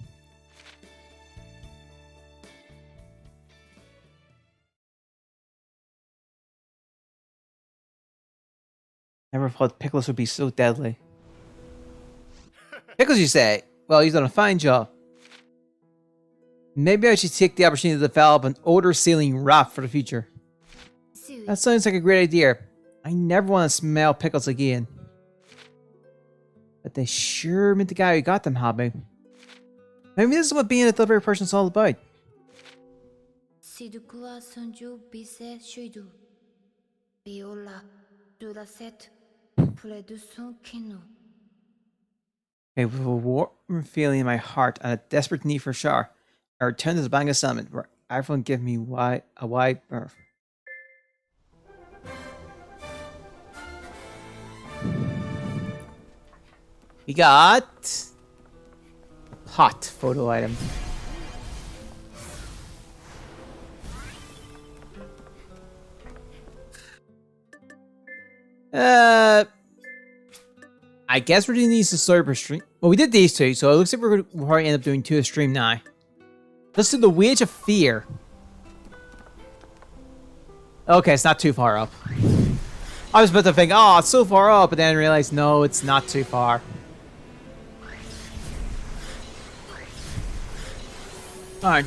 Never thought Pickles would be so deadly. Pickles, you say? Well, he's done a fine job. Maybe I should take the opportunity to develop an odor-sealing wrap for the future. That sounds like a great idea. I never want to smell pickles again. But they sure meant the guy who got them happy. Maybe this is what being a delivery person is all about. Okay, with a warm feeling in my heart and a desperate need for a shower, I returned to the Banga Summit where everyone gave me a wide berth. We got hot photo item. I guess we're doing these to start per stream. Well, we did these two, so it looks like we'll probably end up doing 2 a stream now. Let's do the Wage of Fear. Okay, it's not too far up. I was about to think, oh, it's so far up, but then I realized, no, it's not too far. Alright.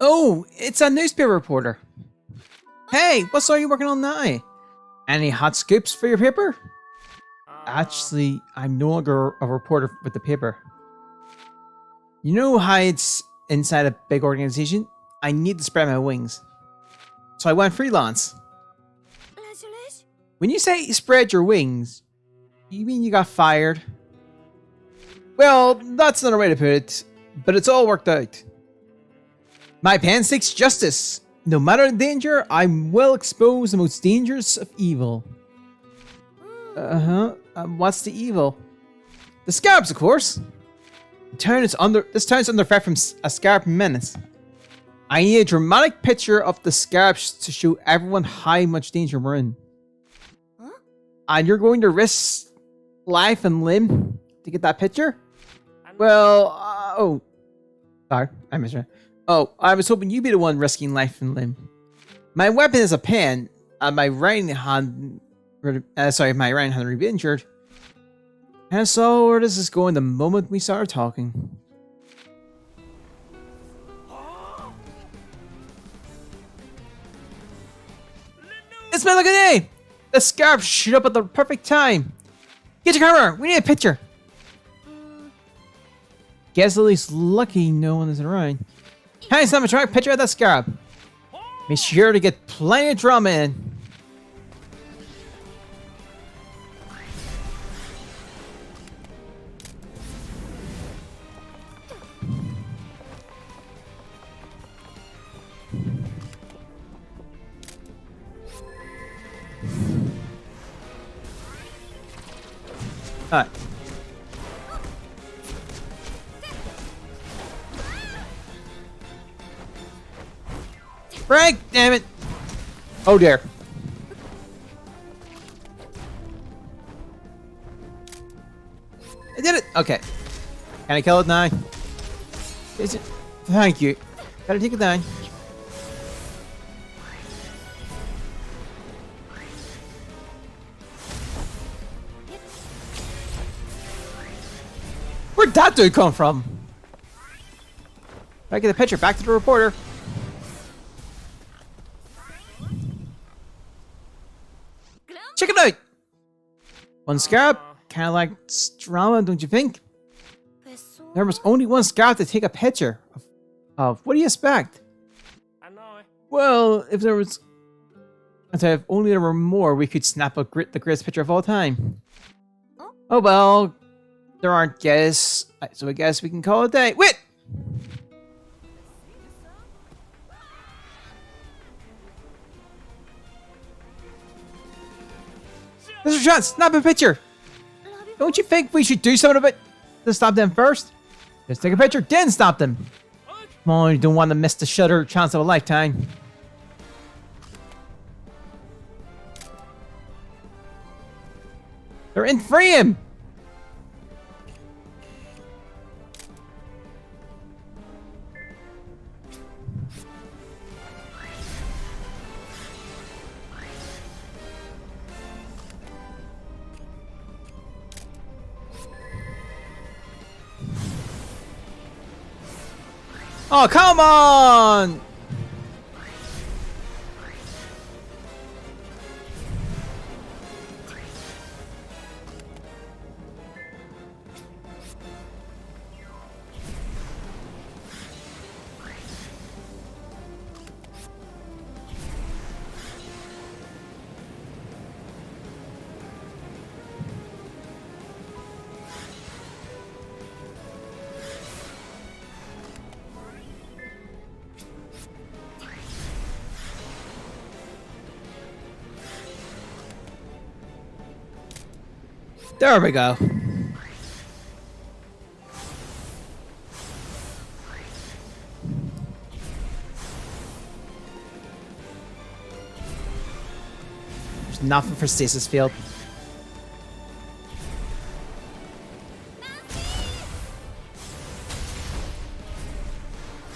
Oh, it's a newspaper reporter. Hey, what are you working on now? Any hot scoops for your paper? Actually, I'm no longer a reporter with the paper. You know how it's inside a big organization? I need to spread my wings. So I went freelance. When you say spread your wings, you mean you got fired? Well, that's not a way to put it, but it's all worked out. My pen seeks justice. No matter the danger, I'm well exposed to the most dangerous of evil. What's the evil? The Scarabs, of course. This town's under threat from a Scarab menace. I need a dramatic picture of the Scarabs to show everyone how much danger we're in. And you're going to risk life and limb to get that picture? Well, sorry, I misread. Oh, I was hoping you'd be the one risking life and limb. My weapon is a pen, and my right hand would be injured. And I saw where this is going the moment we started talking. It's my lucky day! The Scarab shoot up at the perfect time! Get your camera! We need a picture! Guess at least lucky no one is around. Can I snap a track picture of that Scarab? Be sure to get plenty of drama in. Alright. Frank, damn it! Oh dear. I did it! Okay. Can I kill it now? Is it? Thank you. Gotta take it down. Where'd that dude come from? I get the picture back to the reporter. Check it out! One Scarab? Kinda like drama, don't you think? There was only one Scarab to take a picture of. What do you expect? I know. Well, if there was... if only there were more, we could snap the greatest picture of all time. Oh well, there aren't guests, so I guess we can call it a day. Wait! There's a chance! Snap a picture! Don't you think we should do something about it to stop them first? Just take a picture, then stop them! Come on, you don't want to miss the shutter chance of a lifetime. They're in frame! Oh, come on! There we go. There's nothing for stasis field.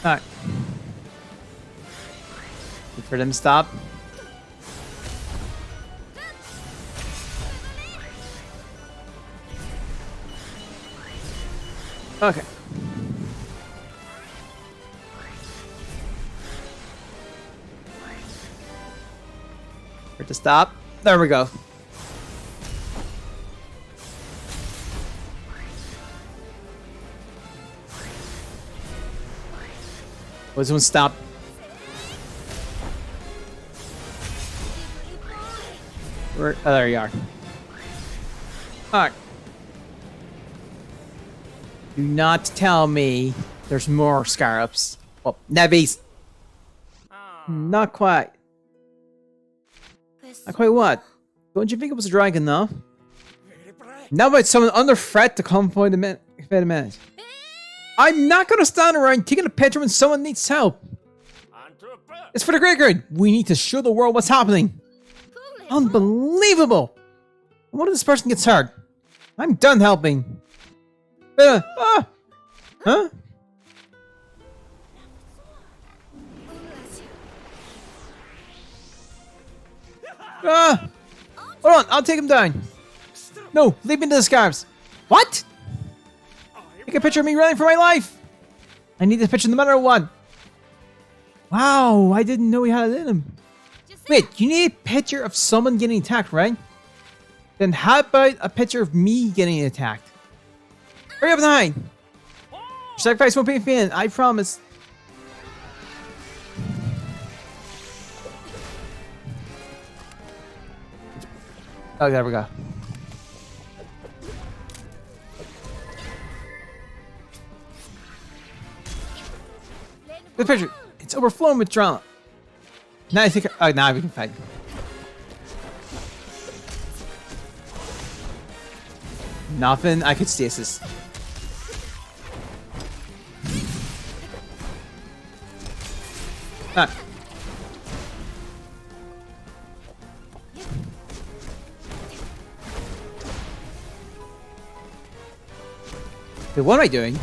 Alright. Wait for them to stop. Okay. For it to stop. There we go. Was one stop? Where? Oh, there you are. Alright. Do not tell me there's more scarabs. Oh, Nebbies. Not quite. Not quite what? Don't you think it was dry enough? Now it's someone under threat to come for the minute. I'm not gonna stand around taking a picture when someone needs help. It's for the greater good. We need to show the world what's happening. Unbelievable! What if this person gets hurt? I'm done helping. Huh? Hold on, I'll take him down. No, leave me to the scarves. What? Take a picture of me running for my life. I need this picture no matter what. Wow, I didn't know he had it in him. Wait, you need a picture of someone getting attacked, right? Then how about a picture of me getting attacked? Hurry up and hide! Your sacrifice won't be in vain, I promise. Oh, there we go. The picture, it's overflowing with drama. Now I think, oh, now we can fight. Nothing, I could stasis. Ah. Wait, what am I doing?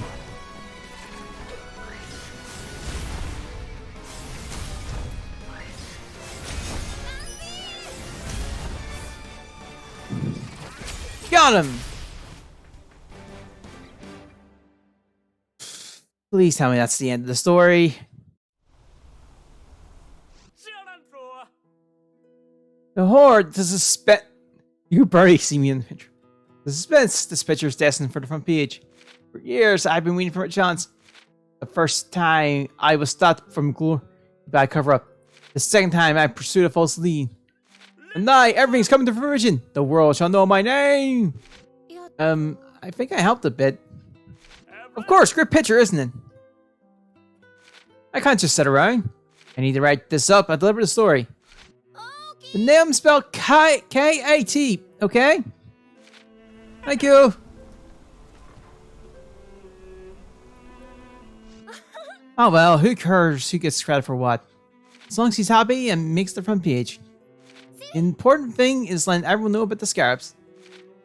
Got him! Please tell me that's the end of the story. The Horde, the suspense. You barely see me in the picture. The suspense, this picture is destined for the front page. For years, I've been waiting for a chance. The first time, I was stopped from glory by cover up. The second time, I pursued a false lead. And now, everything's coming to fruition. The world shall know my name. I think I helped a bit. Of course, great picture, isn't it? I can't just sit around. I need to write this up and deliver the story. The name spelled K-A-T, okay? Thank you. Oh well, who cares who gets credit for what? As long as he's happy and makes the front page. The important thing is letting everyone know about the scarabs.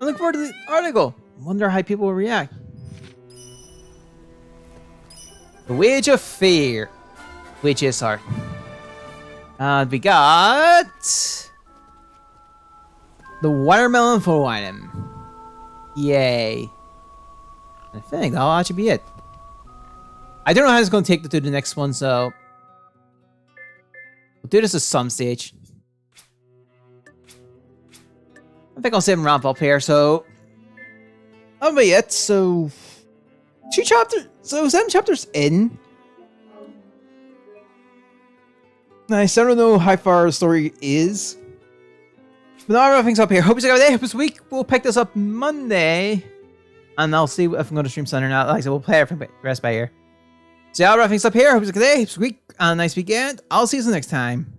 I look forward to the article. Wonder how people will react. The Wage of Fear. Witch's Heart. We got the watermelon photo item. Yay. I think that'll actually be it. I don't know how it's going to take to the next one, so we'll do this at some stage. I think I'll save him ramp up here, so that'll be it. So 7 chapters in. Nice. I don't know how far the story is. But now I'll wrap things up here. Hope you guys have a good day. Hope this week. We'll pick this up Monday. And I'll see if I'm going to stream Sunday or not. Like I said, we'll play it for the rest by here. So yeah, I'll wrap things up here. Hope you have a good day. Hope this week. And a nice weekend. I'll see you next time.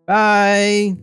Bye.